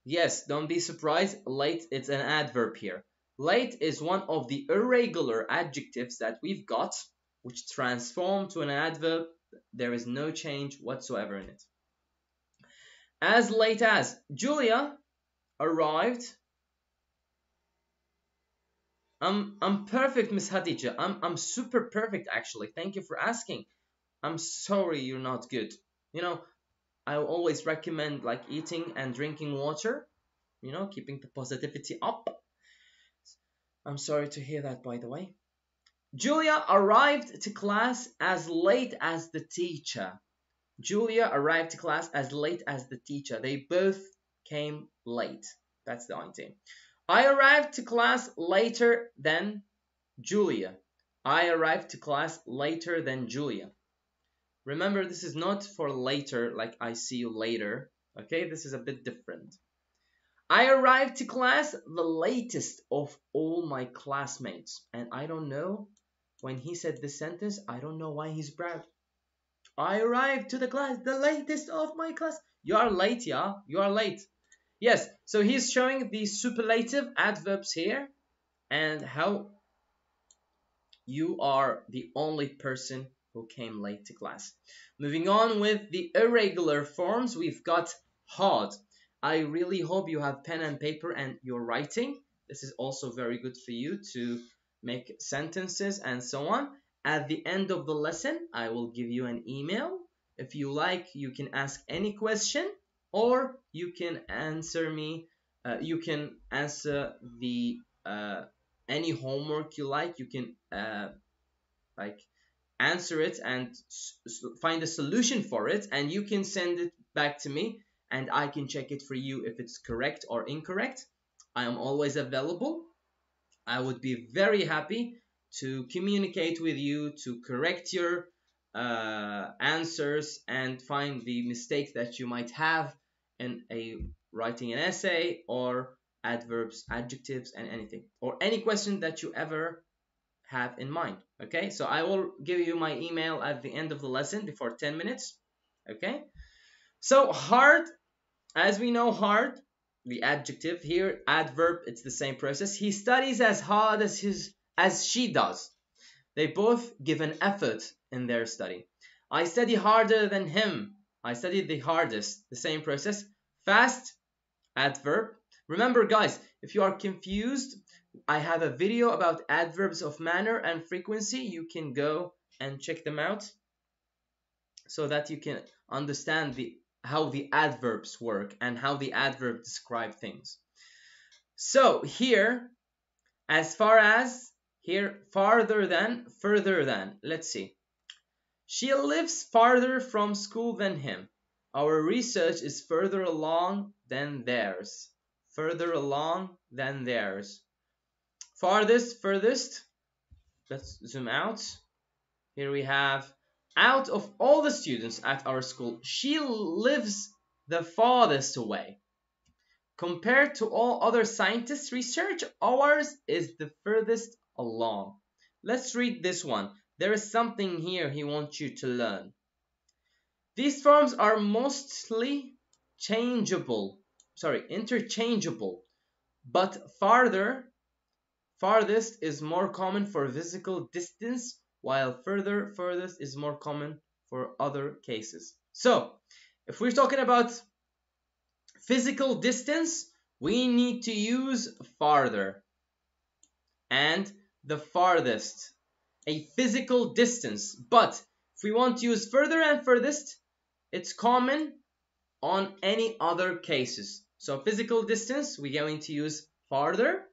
Yes, don't be surprised. Late, it's an adverb here. Late is one of the irregular adjectives that we've got, which transform to an adverb. There is no change whatsoever in it. As late as, Julia arrived I'm perfect, Miss Hatice. I'm super perfect actually. Thank you for asking. I'm sorry you're not good. You know, I always recommend like eating and drinking water, you know, keeping the positivity up. I'm sorry to hear that, by the way. Julia arrived to class as late as the teacher. Julia arrived to class as late as the teacher. They both came late. That's the idea. I arrived to class later than Julia. I arrived to class later than Julia. Remember, this is not for later, like I see you later. Okay, this is a bit different. I arrived to class the latest of all my classmates. And I don't know, when he said this sentence, I don't know why he's proud. I arrived to the class the latest of my class. You are late, yeah? You are late. Yes, so he's showing the superlative adverbs here and how you are the only person who came late to class. Moving on with the irregular forms, we've got hard. I really hope you have pen and paper and you're writing. This is also very good for you to make sentences and so on. At the end of the lesson, I will give you an email. If you like, you can ask any question or you can answer me. You can answer the any homework you like. You can like answer it and find a solution for it, and you can send it back to me and I can check it for you if it's correct or incorrect. I am always available. I would be very happy to communicate with you, to correct your answers and find the mistakes that you might have in writing an essay or adverbs, adjectives, and anything, or any question that you ever have in mind. Okay, so I will give you my email at the end of the lesson before 10 minutes. Okay, so hard, as we know, hard, the adjective here, adverb, it's the same process. He studies as hard as she does. They both give an effort in their study. I study harder than him. I studied the hardest. The same process. Fast, adverb. Remember, guys, if you are confused, I have a video about adverbs of manner and frequency. You can go and check them out so that you can understand how the adverbs work and how the adverb describe things. So here, as far as here, farther than, further than. Let's see. She lives farther from school than him. Our research is further along than theirs. Further along than theirs. Farthest, furthest. Let's zoom out. Here we have, out of all the students at our school, she lives the farthest away. Compared to all other scientists' research, ours is the furthest along. Let's read this one. There is something here he wants you to learn. These forms are mostly interchangeable, but farthest is more common for physical distance, while furthest is more common for other cases. So, if we're talking about physical distance, we need to use farther and the farthest, a physical distance. But if we want to use further and furthest, it's common on any other cases. So physical distance, we're going to use farther,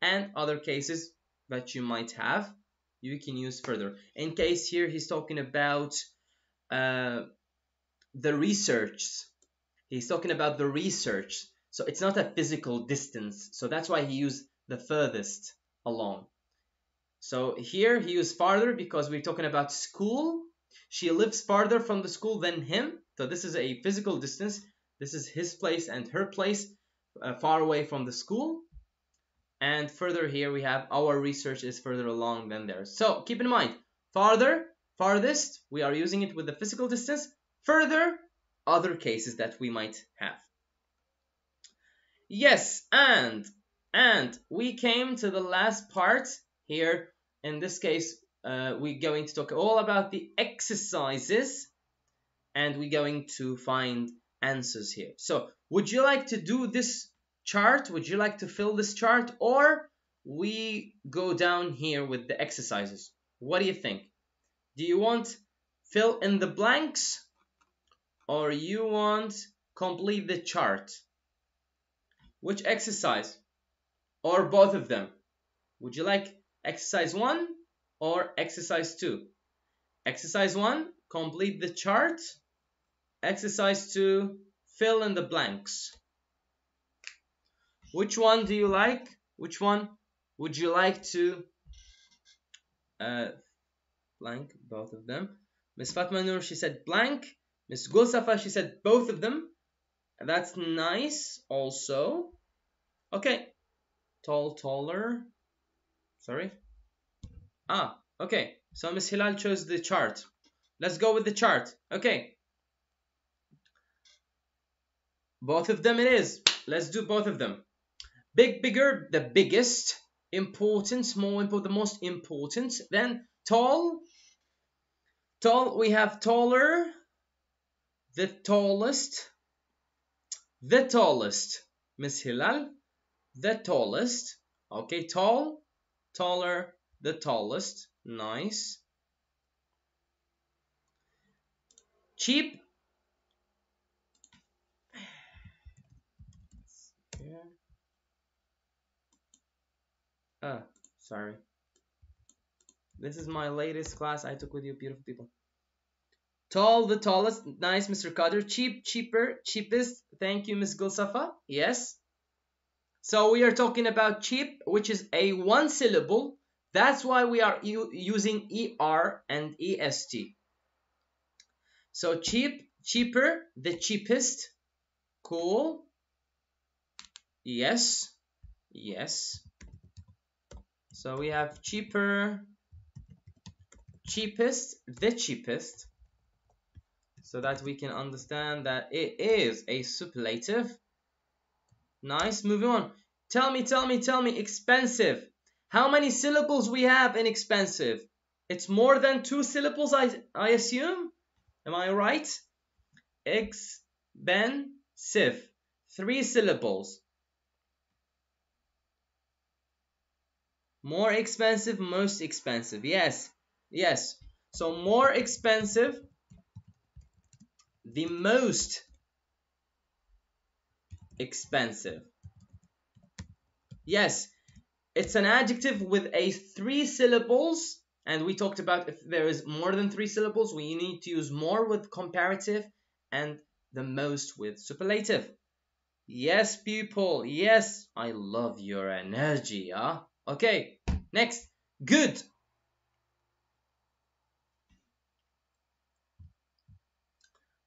and other cases that you might have, you can use further. In case here he's talking about the research. He's talking about the research. So it's not a physical distance. So that's why he used the furthest along. So here he used farther because we're talking about school. She lives farther from the school than him. So this is a physical distance. This is his place and her place, far away from the school. And further here we have our research is further along than theirs. So keep in mind, farther, farthest, we are using it with the physical distance. Further, other cases that we might have. Yes, and we came to the last part here. In this case, we're going to talk all about the exercises and we're going to find answers here. So would you like to do this chart? Would you like to fill this chart, or we go down here with the exercises. What do you think? Do you want fill in the blanks or you want complete the chart? Which exercise? Or both of them? Would you like exercise 1 or exercise 2? Exercise 1, complete the chart. Exercise 2, fill in the blanks. Which one do you like? Which one would you like to blank? Both of them. Miss Fatma Nur, she said blank. Miss Gulsafa, she said both of them. That's nice also. Okay. Tall, taller. Sorry. Okay. So Miss Hilal chose the chart. Let's go with the chart. Okay. Both of them it is. Let's do both of them. Big, bigger, the biggest. Important, small, important, the most important. Then tall. Tall, we have taller. The tallest. The tallest. Miss Hilal. The tallest. Okay, tall, taller, the tallest. Nice. Cheap. Sorry. This is my latest class I took with you, beautiful people. Tall, the tallest. Nice, Mr. Kadir. Cheap, cheaper, cheapest. Thank you, Miss Gulsafa. Yes. So we are talking about cheap, which is a one syllable. That's why we are using ER and EST. So cheap, cheaper, the cheapest. Cool. Yes. Yes. So we have cheaper, cheapest, the cheapest. So that we can understand that it is a superlative. Nice. Moving on. Tell me, expensive. How many syllables we have in expensive? It's more than 2 syllables, I assume. Am I right? Expensive. 3 syllables. More expensive, most expensive. Yes. Yes. So more expensive, the most expensive. Yes, it's an adjective with a 3 syllables, and we talked about if there is more than 3 syllables, we need to use more with comparative and the most with superlative. Yes, people. Yes, I love your energy. Okay, next. Good.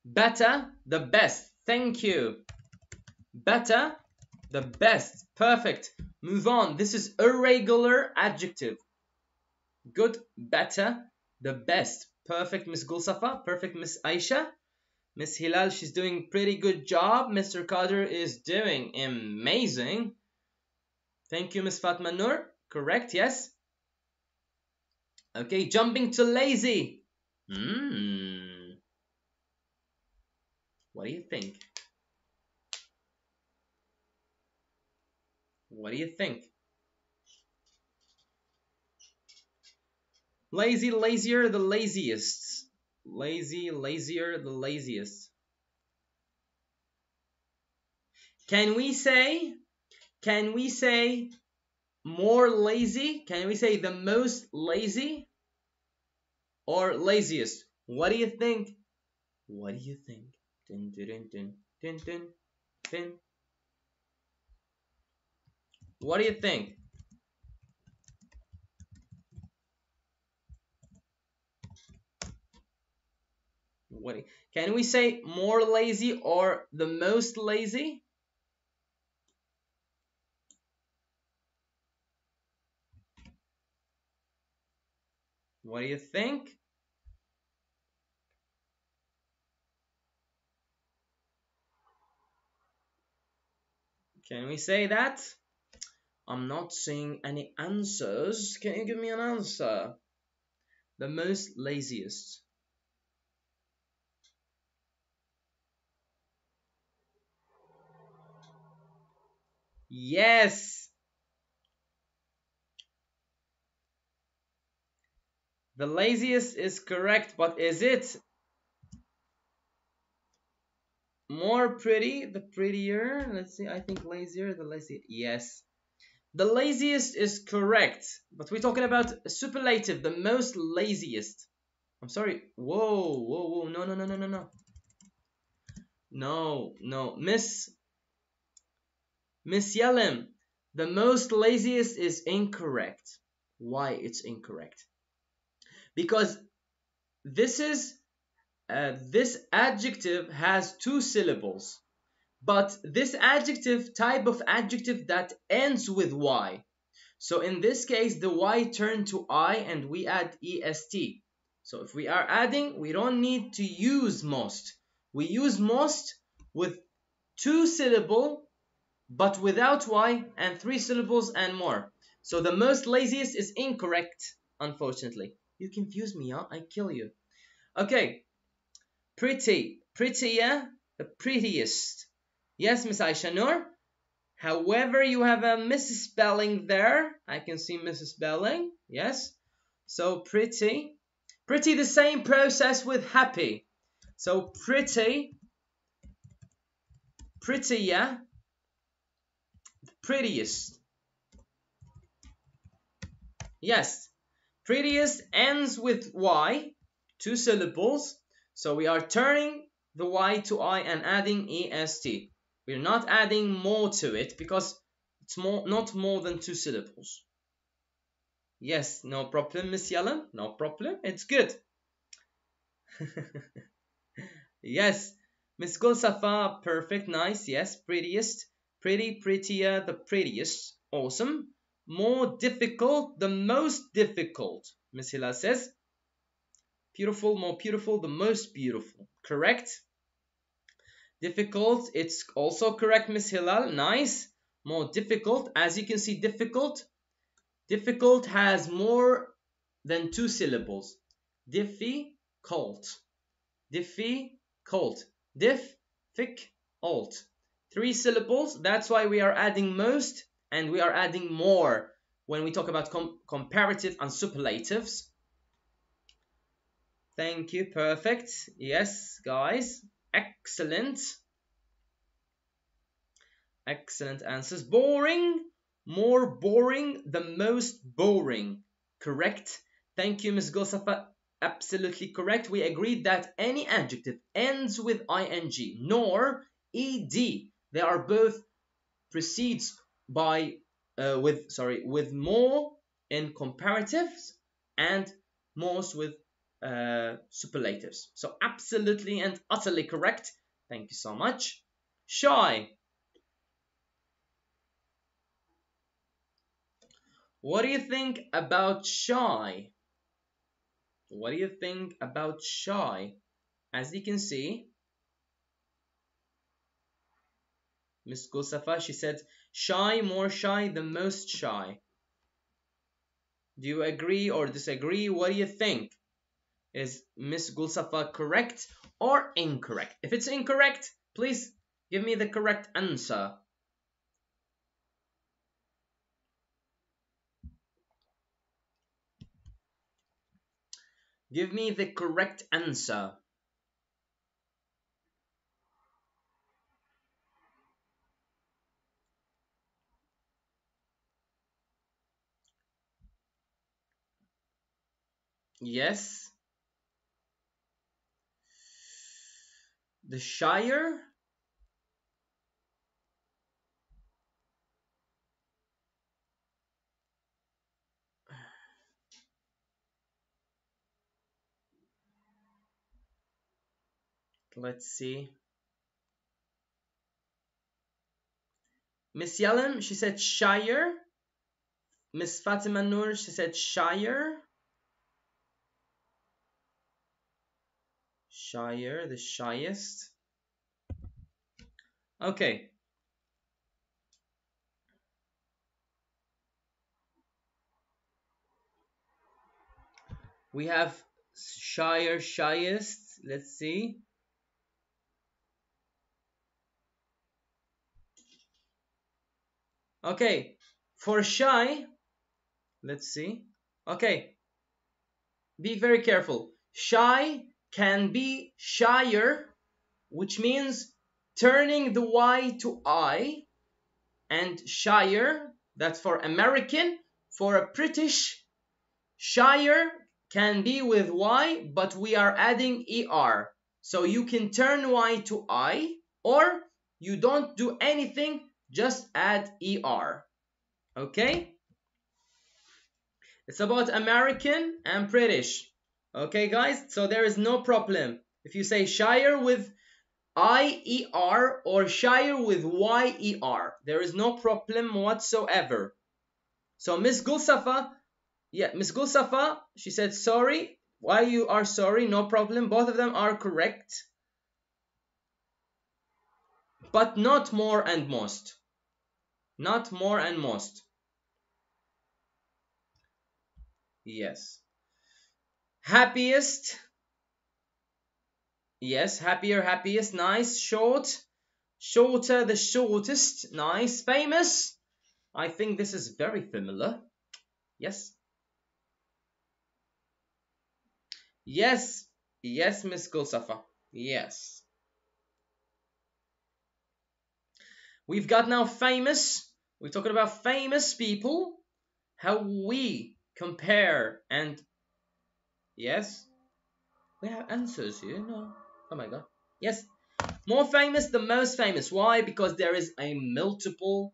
Better, the best. Thank you. Better, the best. Perfect. Move on. This is irregular adjective. Good, better, the best. Perfect, Miss Gulsafa. Perfect, Miss Aisha. Miss Hilal, she's doing pretty good job. Mr. Kadir is doing amazing. Thank you, Miss Fatma Nur. Correct, yes. Okay, jumping to lazy. What do you think? What do you think? Lazy, lazier, the laziest. Lazy, lazier, the laziest. Can we say more lazy? Can we say the most lazy or laziest? What do you think? What do you think? Dun, dun, dun, dun, dun, dun, dun. What do you think? Can we say more lazy or the most lazy? What do you think? Can we say that? I'm not seeing any answers. Can you give me an answer? The most laziest. Yes. The laziest is correct, but is it more pretty? The prettier? Let's see. I think lazier, the lazier. Yes. The laziest is correct, but we're talking about superlative, the most laziest. I'm sorry. Whoa, whoa, whoa. No, no, no, no, no, no. No, no. Miss Yellem, the most laziest is incorrect. Why it's incorrect? Because this adjective has 2 syllables, but this adjective type of adjective that ends with y. So in this case, the y turned to I and we add est. So if we are adding, we don't need to use most. We use most with 2 syllable, but without y, and 3 syllables and more. So the most laziest is incorrect, unfortunately. You confuse me, huh? I kill you. Okay. Pretty. Prettier, the prettiest. Yes, Miss Aisha Noor. However, you have a misspelling there. I can see misspelling. Yes. So pretty. Pretty, the same process with happy. So pretty. Prettier. Prettiest. Yes. Prettiest ends with y. 2 syllables. So we are turning the y to I and adding est. We're not adding more to it because it's not more than 2 syllables. Yes, no problem, Miss Yellen. No problem. It's good. Yes, Miss Gulsafa, perfect, nice. Yes, prettiest. Pretty, prettier, the prettiest. Awesome. More difficult, the most difficult. Miss Hila says. Beautiful, more beautiful, the most beautiful. Correct. Difficult, it's also correct, Miss Hilal. Nice. More difficult. As you can see, difficult. Difficult has more than 2 syllables. Difficult. Difficult. Difficult. 3 syllables. That's why we are adding most and we are adding more when we talk about comparative and superlatives. Thank you. Perfect. Yes, guys. Excellent. Excellent answers. Boring. More boring. The most boring. Correct. Thank you, Ms. Gosafa. Absolutely correct. We agreed that any adjective ends with ing nor ed. They are both precedes by with more in comparatives and most with superlatives. So absolutely and utterly correct. Thank you so much. Shy. What do you think about shy? What do you think about shy? As you can see, Miss Gosafa, she said shy, more shy, the most shy. Do you agree or disagree? What do you think? Is Miss Gulsafa correct or incorrect? If it's incorrect, please give me the correct answer. Give me the correct answer. Yes. The shyer? Let's see. Miss Yellen, she said shyer. Miss Fatima Noor, she said shyer. Shyer, the shyest. Okay. We have shyer, shyest. Let's see. Okay. For shy, let's see. Okay. be very careful. Shy can be shyer, which means turning the Y to I, and shyer, that's for American. For a British, shyer can be with Y, but we are adding ER. So you can turn Y to I, or you don't do anything, just add ER. Okay? It's about American and British. Okay, guys? So there is no problem. If you say shyer with I-E-R or shyer with Y-E-R, there is no problem whatsoever. So Miss Gulsafa, Miss Gulsafa, she said sorry. Why you are sorry? No problem. Both of them are correct. But not more and most. Not more and most. Yes. Happiest. Yes, happier, happiest. Nice. Short. Shorter, the shortest. Nice. Famous. I think this is very familiar. Yes. Yes. Yes, Miss Gulsafa. Yes. We've got now famous. We're talking about famous people. How we compare and... Yes. We have answers here. No. Oh my god. Yes. More famous, the most famous. Why? Because there is a multiple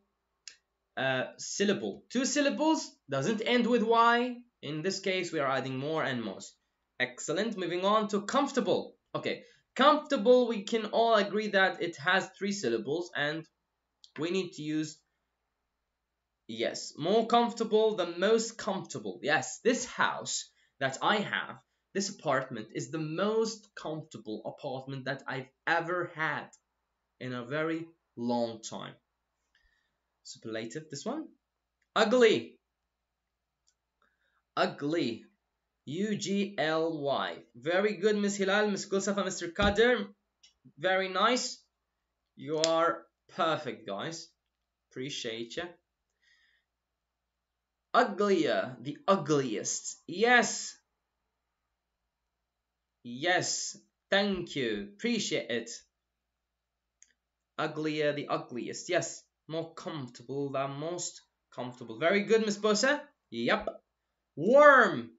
syllable. 2 syllables doesn't end with Y. In this case, we are adding more and most. Excellent. Moving on to comfortable. Okay. Comfortable, we can all agree that it has 3 syllables and we need to use... Yes. More comfortable, the most comfortable. Yes. This house that I have, this apartment, is the most comfortable apartment that I've ever had in a very long time. Superlative, this one. Ugly. Ugly. U-G-L-Y. Very good, Miss Hilal, Miss Gulsafa, Mr. Kader. Very nice. You are perfect, guys. Appreciate you. Uglier. The ugliest. Yes. Yes. Thank you. Appreciate it. Uglier, the ugliest. Yes. More comfortable, the most comfortable. Very good, Miss Bosa. Yep. Warm.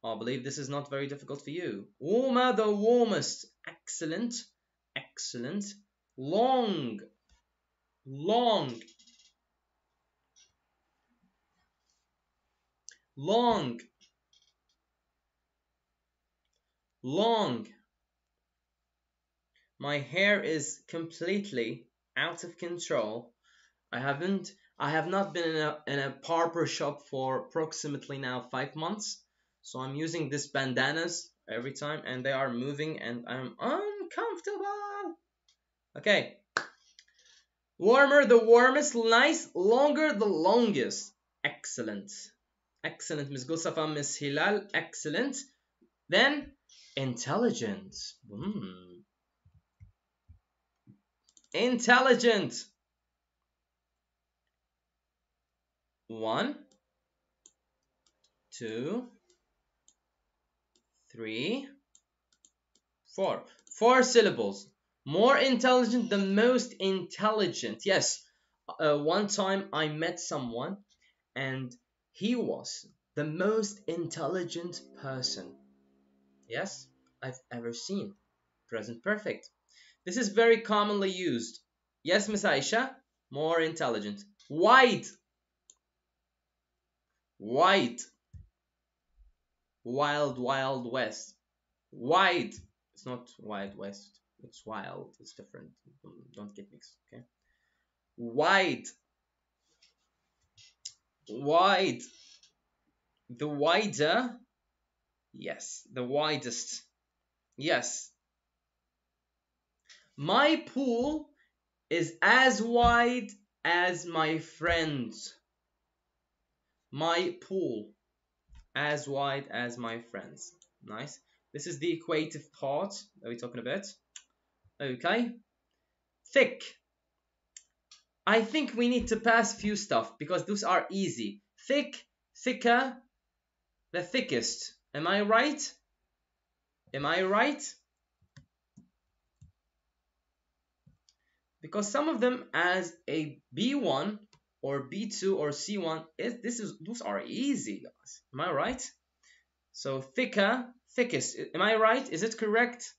I believe this is not very difficult for you. Warmer, the warmest. Excellent. Excellent. Long. Long. Long. Long. My hair is completely out of control. I have not been in a barber shop for approximately now 5 months. So I'm using this bandanas every time and they are moving and I'm uncomfortable. Okay. Warmer, the warmest. Nice. Longer, the longest. Excellent. Excellent, Miss Gulsafa, Miss Hilal. Excellent. Then, intelligent. Intelligent. 1, 2, 3, 4. 4 syllables. More intelligent, the most intelligent. Yes. One time I met someone and he was the most intelligent person, yes, I've ever seen. Present perfect. This is very commonly used. Yes, Miss Aisha. More intelligent. Wide. Wide. Wild, wild west. Wide. It's not wild west. It's wild. It's different. Don't get mixed, okay? Wide. Wide. The wider. Yes. The widest. Yes. My pool is as wide as my friends. My pool. As wide as my friends. Nice. This is the equative part that we're talking about. Okay. Thick. I think we need to pass few stuff because those are easy. Thick, thicker, the thickest. Am I right? Am I right? Because some of them as a B1 or B2 or C1, those are easy, guys. Am I right? So thicker, thickest. Am I right? Is it correct?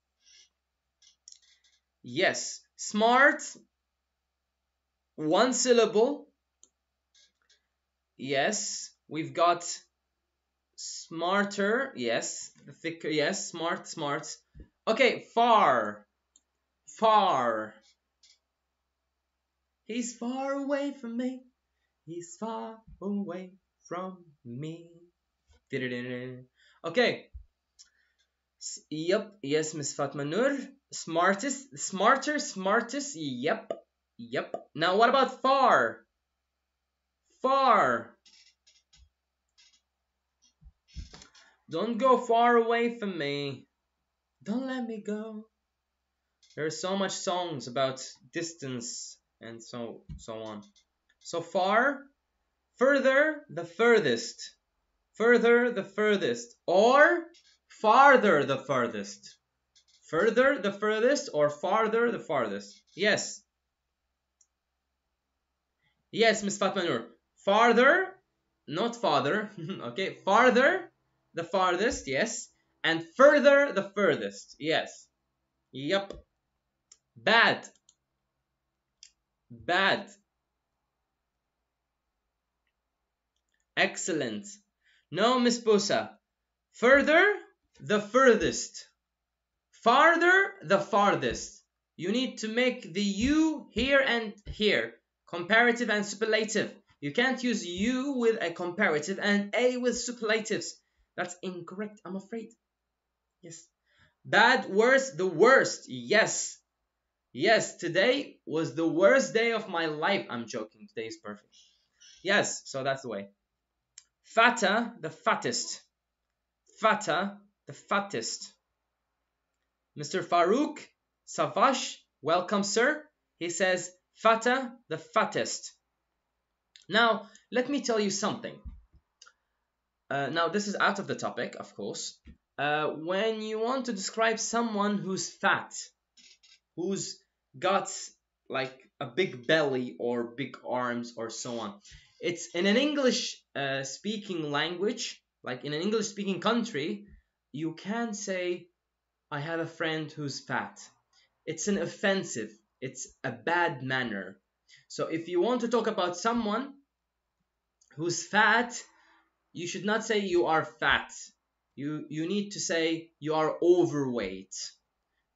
Yes. Smart, one syllable. Yes. We've got smarter. Yes. The thicker. Yes. Smart, smart. Okay. Far, far. He's far away from me. He's far away from me. Okay. Yep. Yes, Miss Fatma Nur. Smartest, smarter, smartest. Yep. Yep. Now what about far? Far. Don't go far away from me. Don't let me go. There are so much songs about distance and so on. So far, further, the furthest. Further, the furthest. Or farther, the furthest. Further, the furthest, or farther, the farthest. Yes. Yes, Miss Fatma Nur. Farther, not father. Okay, farther, the farthest, yes. And further, the furthest, yes. Yep. Bad. Bad. Excellent. No, Miss Busa. Further, the furthest. Farther, the farthest. You need to make the you here and here. Comparative and superlative. You can't use you with a comparative and a with superlatives. That's incorrect, I'm afraid. Yes. Bad, worst, the worst. Yes. Yes, today was the worst day of my life. I'm joking. Today is perfect. Yes, so that's the way. Fatter, the fattest. Fatter, the fattest. Mr. Farouk Savash, welcome, sir. He says, fatter, the fattest. Now, let me tell you something. Now, this is out of the topic, of course. When you want to describe someone who's fat, who's got like a big belly or big arms or so on, it's in an English speaking language, like in an English speaking country, you can say, I have a friend who's fat. It's an offensive. It's a bad manner. So if you want to talk about someone who's fat, you should not say you are fat. You need to say you are overweight.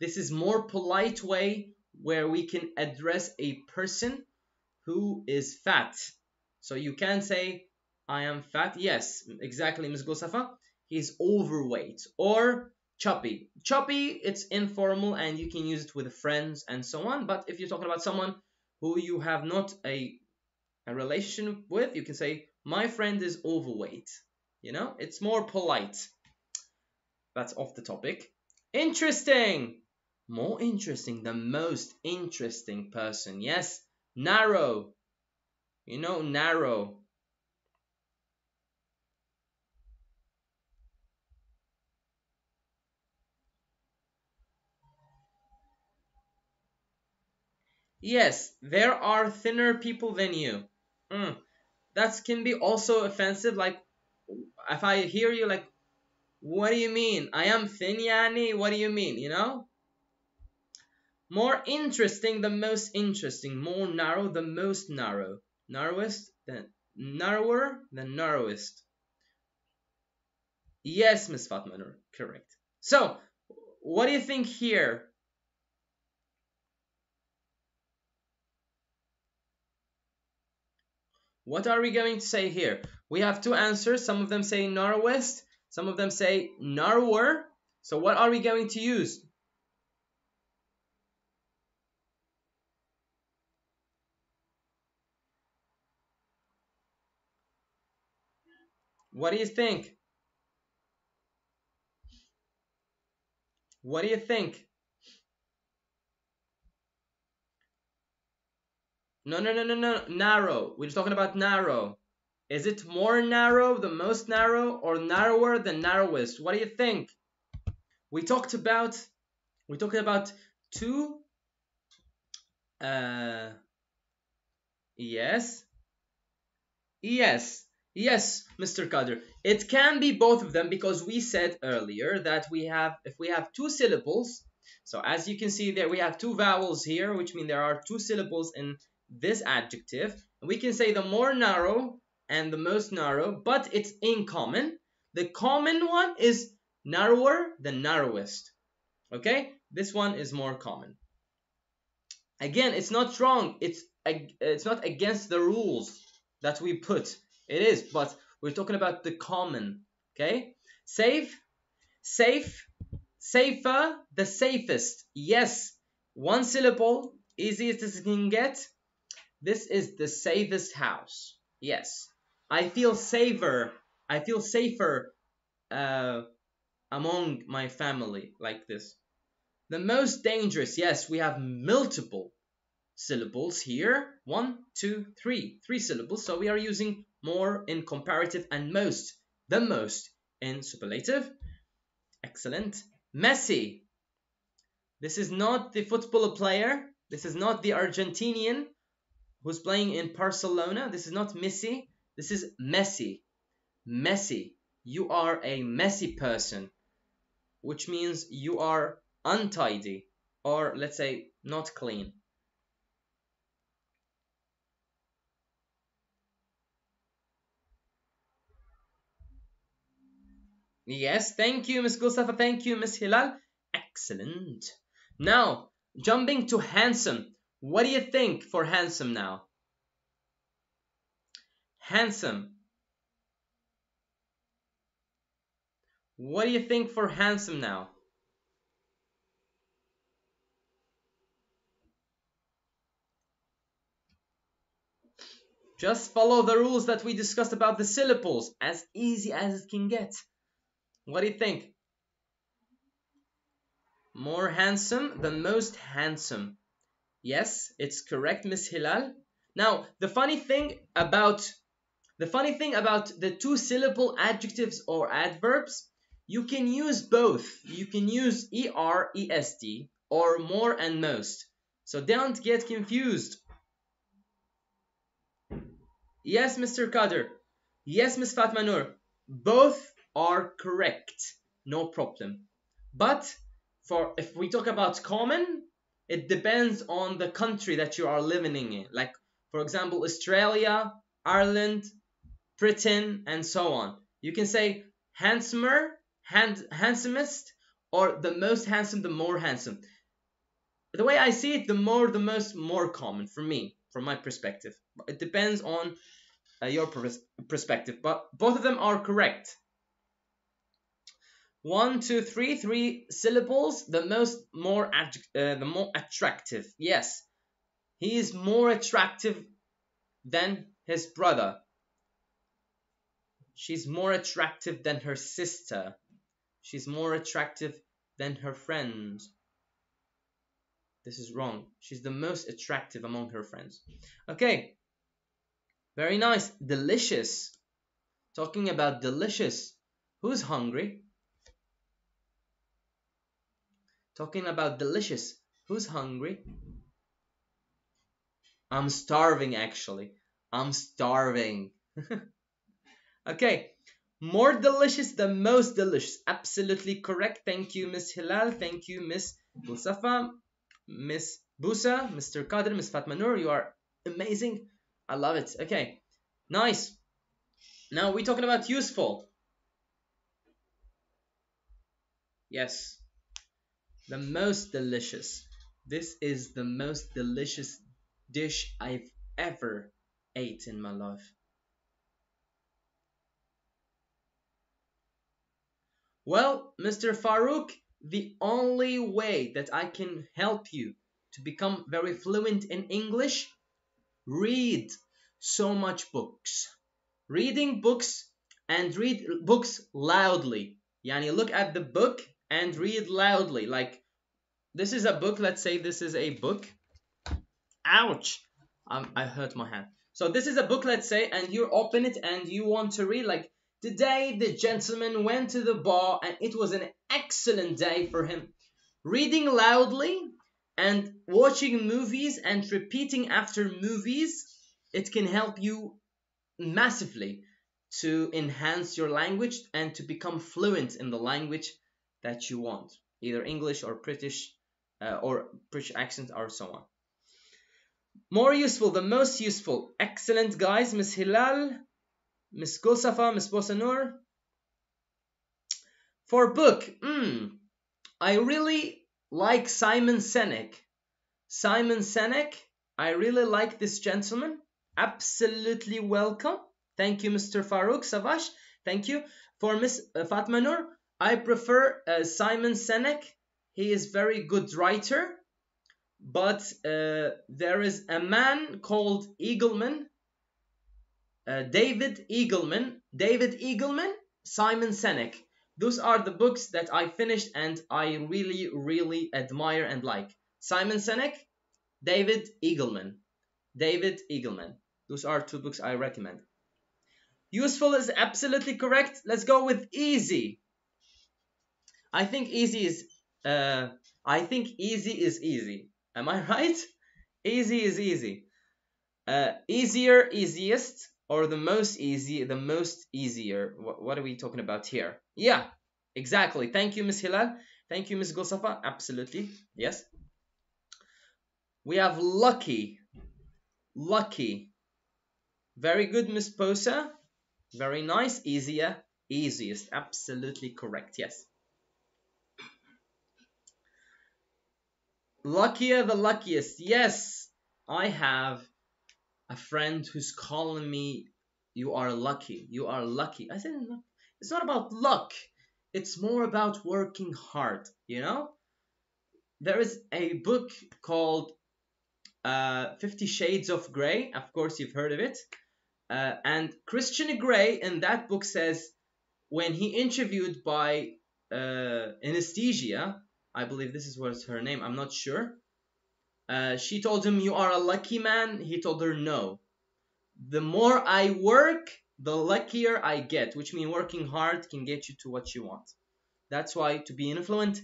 This is more polite way where we can address a person who is fat. So you can say, I am fat. Yes, exactly, Ms. Gosafa. He's overweight. Or chubby. Chubby, it's informal and you can use it with friends and so on. But if you're talking about someone who you have not a relationship with, you can say, my friend is overweight. You know, it's more polite. That's off the topic. Interesting. More interesting, the most interesting person. Yes, narrow. You know, narrow. Yes, there are thinner people than you. That can be also offensive. Like, if I hear you, like, what do you mean? I am thin, Yani? What do you mean? You know? More interesting, the most interesting. More narrow, the most narrow. Narrowest, then narrower, the narrowest. Yes, Miss Fatma, correct. So, what do you think here? What are we going to say here? We have two answers. Some of them say narrowest. Some of them say narrower. So what are we going to use? What do you think? What do you think? No. Narrow. We're talking about narrow. Is it more narrow, the most narrow, or narrower, the narrowest? What do you think? We talked about two. Yes. Yes, Mr. Kader. It can be both of them because we said earlier that if we have two syllables, so as you can see there, we have two vowels here, which mean there are two syllables in this adjective. We can say the more narrow and the most narrow, but it's in common. The common one is narrower than narrowest. Okay? This one is more common. Again, it's not wrong. It's not against the rules that we put. It is, but we're talking about the common. Okay? Safe, safer, the safest. Yes, one syllable, easiest as you can get. This is the safest house. Yes, I feel safer. I feel safer among my family like this. The most dangerous. Yes, we have multiple syllables here. 1, 2, 3. 3 syllables. So we are using more in comparative and most. The most in superlative. Excellent. Messi. This is not the football player. This is not the Argentinian who's playing in Barcelona. This is not Messi. This is Messi. Messi. You are a messy person, which means you are untidy, or let's say not clean. Yes, thank you, Miss Gulsafa. Thank you, Miss Hilal. Excellent. Now, jumping to handsome. What do you think for handsome now? Handsome. What do you think for handsome now? Just follow the rules that we discussed about the syllables. As easy as it can get. What do you think? More handsome, the most handsome. Yes, it's correct, Miss Hilal. Now, the funny thing about the two syllable adjectives or adverbs, you can use both. You can use er, est, or more and most. So don't get confused. Yes, Mr. Kader. Yes, Miss Fatma Noor. Both are correct. No problem. But if we talk about common, it depends on the country that you are living in. Like, for example, Australia, Ireland, Britain, and so on. You can say handsomer, handsomest, or the most handsome, the more handsome. The way I see it, the most, more common for me, from my perspective. It depends on your perspective, but both of them are correct. 1, 2, 3, 3 syllables. The more attractive. Yes, he is more attractive than his brother. She's more attractive than her sister. She's more attractive than her friends. This is wrong. She's the most attractive among her friends. Okay. Very nice. Delicious. Talking about delicious. Who's hungry? Talking about delicious. Who's hungry? I'm starving, actually. I'm starving. Okay. More delicious, the most delicious. Absolutely correct. Thank you, Miss Hilal. Thank you, Miss Musafa, Miss Busa, Mr. Kader, Miss Fatma Noor. You are amazing. I love it. Okay. Nice. Now we're talking about useful. Yes. The most delicious. This is the most delicious dish I've ever ate in my life. Well, Mr. Farouk, the only way that I can help you to become very fluent in English, read so much books. Reading books, and read books loudly. Yani look at the book and read loudly. Like, this is a book. Let's say this is a book. Ouch! I hurt my hand. So this is a book, let's say, and you open it and you want to read like, today the gentleman went to the bar and it was an excellent day for him. Reading loudly and watching movies and repeating after movies, it can help you massively to enhance your language and to become fluent in the language that you want, either English or British accent or so on. More useful, the most useful. Excellent, guys. Miss Hilal, Miss Gulsafa, Miss Bosanur. For book, I really like Simon Sinek. Simon Sinek, I really like this gentleman. Absolutely welcome. Thank you, Mr. Farouk Savash. Thank you. For Miss Fatma Nur, I prefer Simon Sinek. He is very good writer. But there is a man called Eagleman, David Eagleman, Simon Sinek. Those are the books that I finished and I really, really admire and like. Simon Sinek, David Eagleman. Those are two books I recommend. Useful is absolutely correct. Let's go with easy. I think easy is easy. Am I right? Easy is easy. Easier, easiest, or the most easy, the most easier. What are we talking about here? Yeah, exactly. Thank you, Miss Hilal. Thank you, Miss Gulsafa. Absolutely. Yes. We have lucky. Lucky. Very good, Miss Posa. Very nice. Easier, easiest. Absolutely correct. Yes. Luckier, the luckiest. Yes, I have a friend who's calling me, you are lucky. You are lucky. I said, it's not about luck. It's more about working hard, you know? There is a book called 50 Shades of Grey. Of course, you've heard of it. And Christian Grey in that book says, when he interviewed by Anesthesia, I believe this was her name, I'm not sure. She told him, you are a lucky man. He told her, no. The more I work, the luckier I get, which means working hard can get you to what you want. That's why to be fluent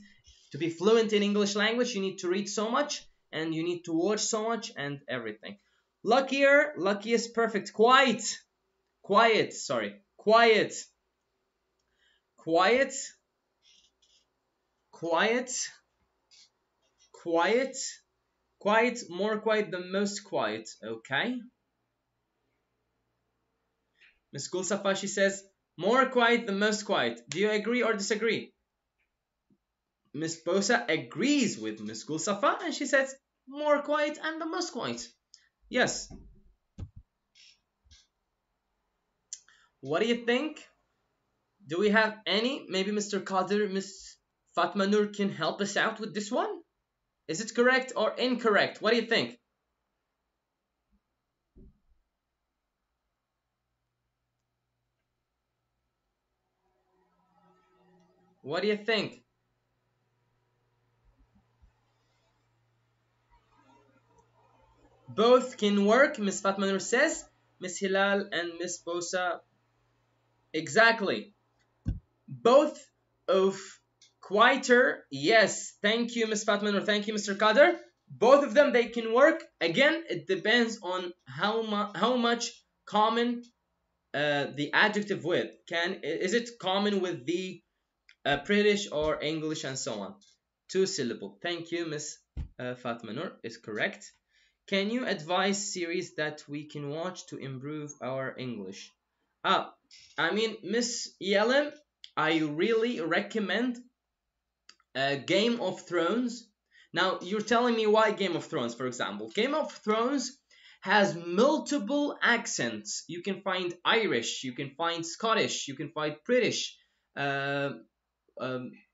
in English language, you need to read so much and you need to watch so much and everything. Luckier, luckiest, perfect. Quiet. Quiet, more quiet, the most quiet. Okay. Miss Gulsafa, she says, more quiet, the most quiet. Do you agree or disagree? Miss Bosa agrees with Miss Gulsafa and she says, more quiet and the most quiet. Yes. What do you think? Do we have any? Maybe Mr. Kadir, Miss Fatma Nur can help us out with this one? Is it correct or incorrect? What do you think? What do you think? Both can work, Miss Fatma Nur says. Miss Hilal and Miss Bosa. Exactly. Both of quieter. Yes. Thank you, Miss Fatma Nur. Thank you, Mr. Kader. Both of them, they can work. Again, it depends on how much common the adjective with. Is it common with the British or English and so on? 2 syllable. Thank you, Miss Fatma Nur is correct. Can you advise series that we can watch to improve our English? Miss Yelem, I really recommend Game of Thrones. Now, you're telling me why Game of Thrones, for example. Game of Thrones has multiple accents. You can find Irish, you can find Scottish, you can find British,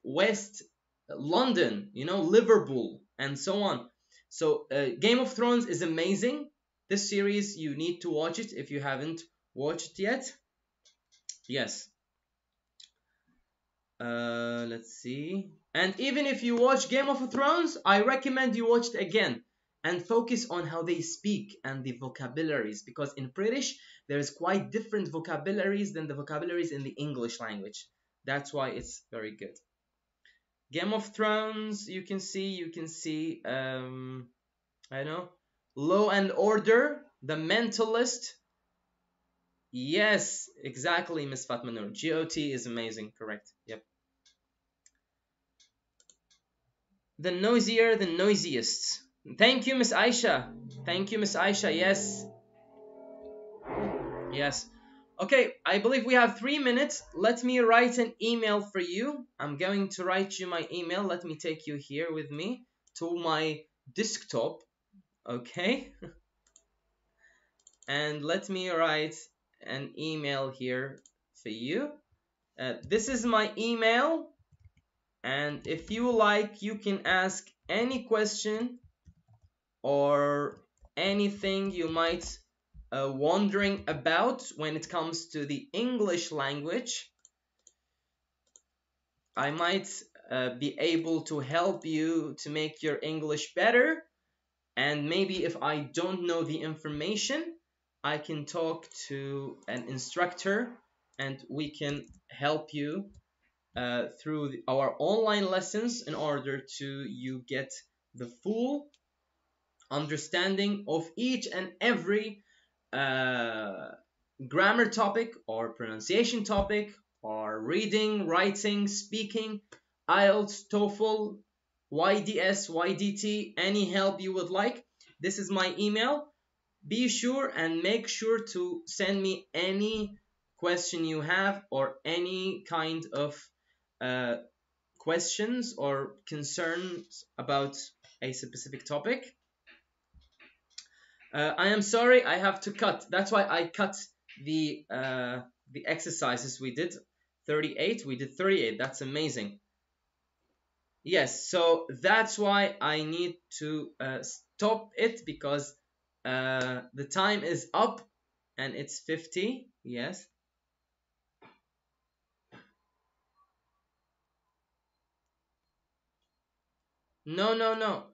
West London, Liverpool, and so on. So Game of Thrones is amazing. This series, you need to watch it if you haven't watched it yet. Yes. Let's see. And even if you watch Game of Thrones, I recommend you watch it again. and focus on how they speak and the vocabularies, because in British there's quite different vocabularies than the vocabularies in the English language. That's why it's very good. Game of Thrones, you can see I know, Law and Order, The Mentalist. Yes, exactly, Miss Fatma Noor. GOT is amazing, correct. Yep. The noisier, the noisiest. Thank you, Miss Aisha. Thank you, Miss Aisha. Yes. Yes. Okay, I believe we have 3 minutes. Let me write an email for you. I'm going to write you my email. Let me take you here with me to my desktop. Okay. And let me write an email here for you. This is my email. And if you like, you can ask any question or anything you might wondering about when it comes to the English language. I might be able to help you to make your English better. And maybe if I don't know the information, I can talk to an instructor and we can help you through our online lessons in order to you get the full understanding of each and every grammar topic or pronunciation topic or reading, writing, speaking, IELTS, TOEFL, YDS, YDT, any help you would like. This is my email. Be sure and make sure to send me any question you have or any kind of questions or concerns about a specific topic. I am sorry, I have to cut. That's why I cut the exercises we did. 38, we did 38. That's amazing. Yes, so that's why I need to stop it, because the time is up and it's 50. Yes. No, no, no.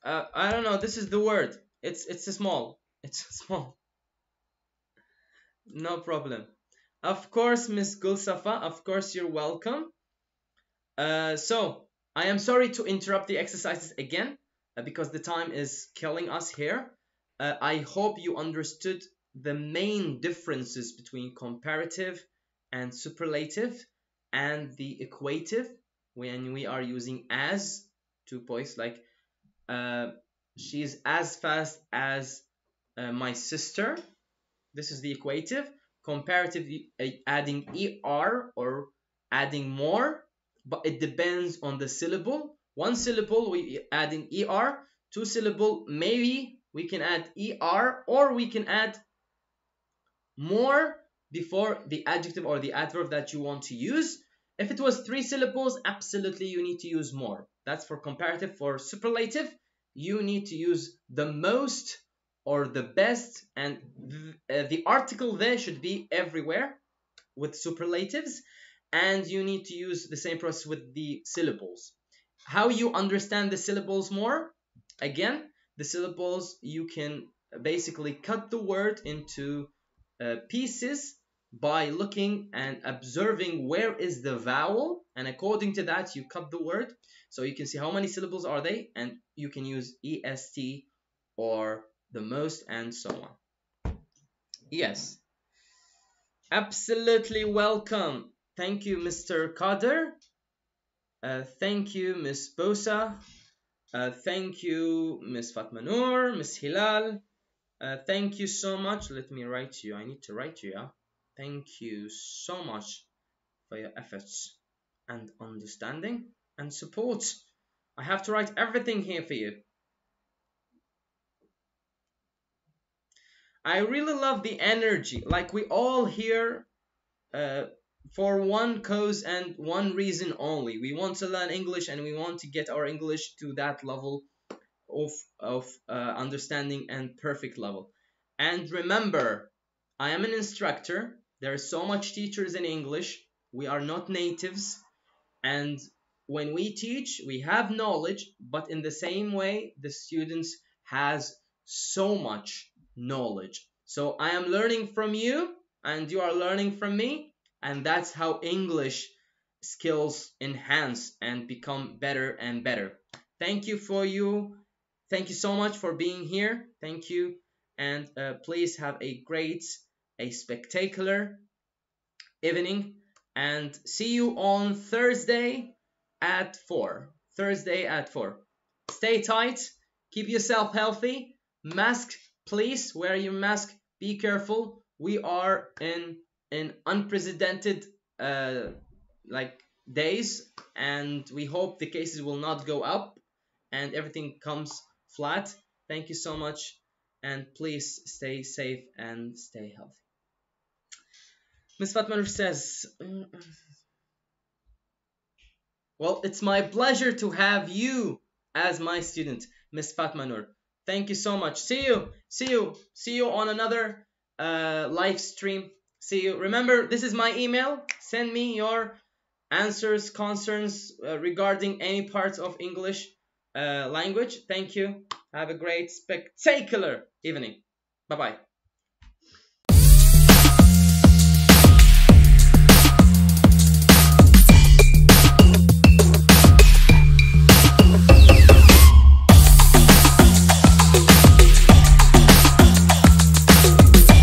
I don't know. This is the word. It's a small. It's small. No problem. Of course, Miss Gulsafa. Of course, you're welcome. So I am sorry to interrupt the exercises again because the time is killing us here. I hope you understood the main differences between comparative and superlative and the equative when we are using as 2 points, like she's as fast as my sister. This is the equative. Comparative, adding er or adding more, but it depends on the syllable. 1 syllable we adding er, 2 syllable maybe we can add er, or we can add more before the adjective or the adverb that you want to use. If it was 3 syllables, absolutely you need to use more. That's for comparative. For superlative, you need to use the most or the best, and the article there should be everywhere with superlatives, and you need to use the same process with the syllables. How you understand the syllables more? Again, the syllables, you can basically cut the word into pieces by looking and observing where is the vowel, and according to that you cut the word, so you can see how many syllables are they, and you can use est or the most and so on. Yes, absolutely welcome. Thank you, Mr. Kader. Thank you, Miss Bosa. Thank you, Miss Fatma Noor, Miss Hilal. Thank you so much. Let me write you. I need to write you, yeah? Thank you so much for your efforts and understanding and support. I have to write everything here for you. I really love the energy. Like, we all here for one cause and one reason only. We want to learn English and we want to get our English to that level of understanding and perfect level. And remember, I am an instructor. There are so much teachers in English. We are not natives. And when we teach, we have knowledge, but in the same way, the students has so much knowledge. So I am learning from you and you are learning from me, and that's how English skills enhance and become better and better. Thank you so much for being here. Thank you, and please have a great, a spectacular evening, and see you on Thursday at 4. Stay tight, keep yourself healthy, mask, please wear your mask, be careful. We are in unprecedented days, and we hope the cases will not go up and everything comes flat. Thank you so much, and please stay safe and stay healthy. Miss Fatma says, well, it's my pleasure to have you as my student, Miss Fatma Nur. Thank you so much. See you on another live stream. See you. Remember, this is my email. Send me your answers, concerns regarding any parts of English language. Thank you. Have a great, spectacular evening. Bye-bye.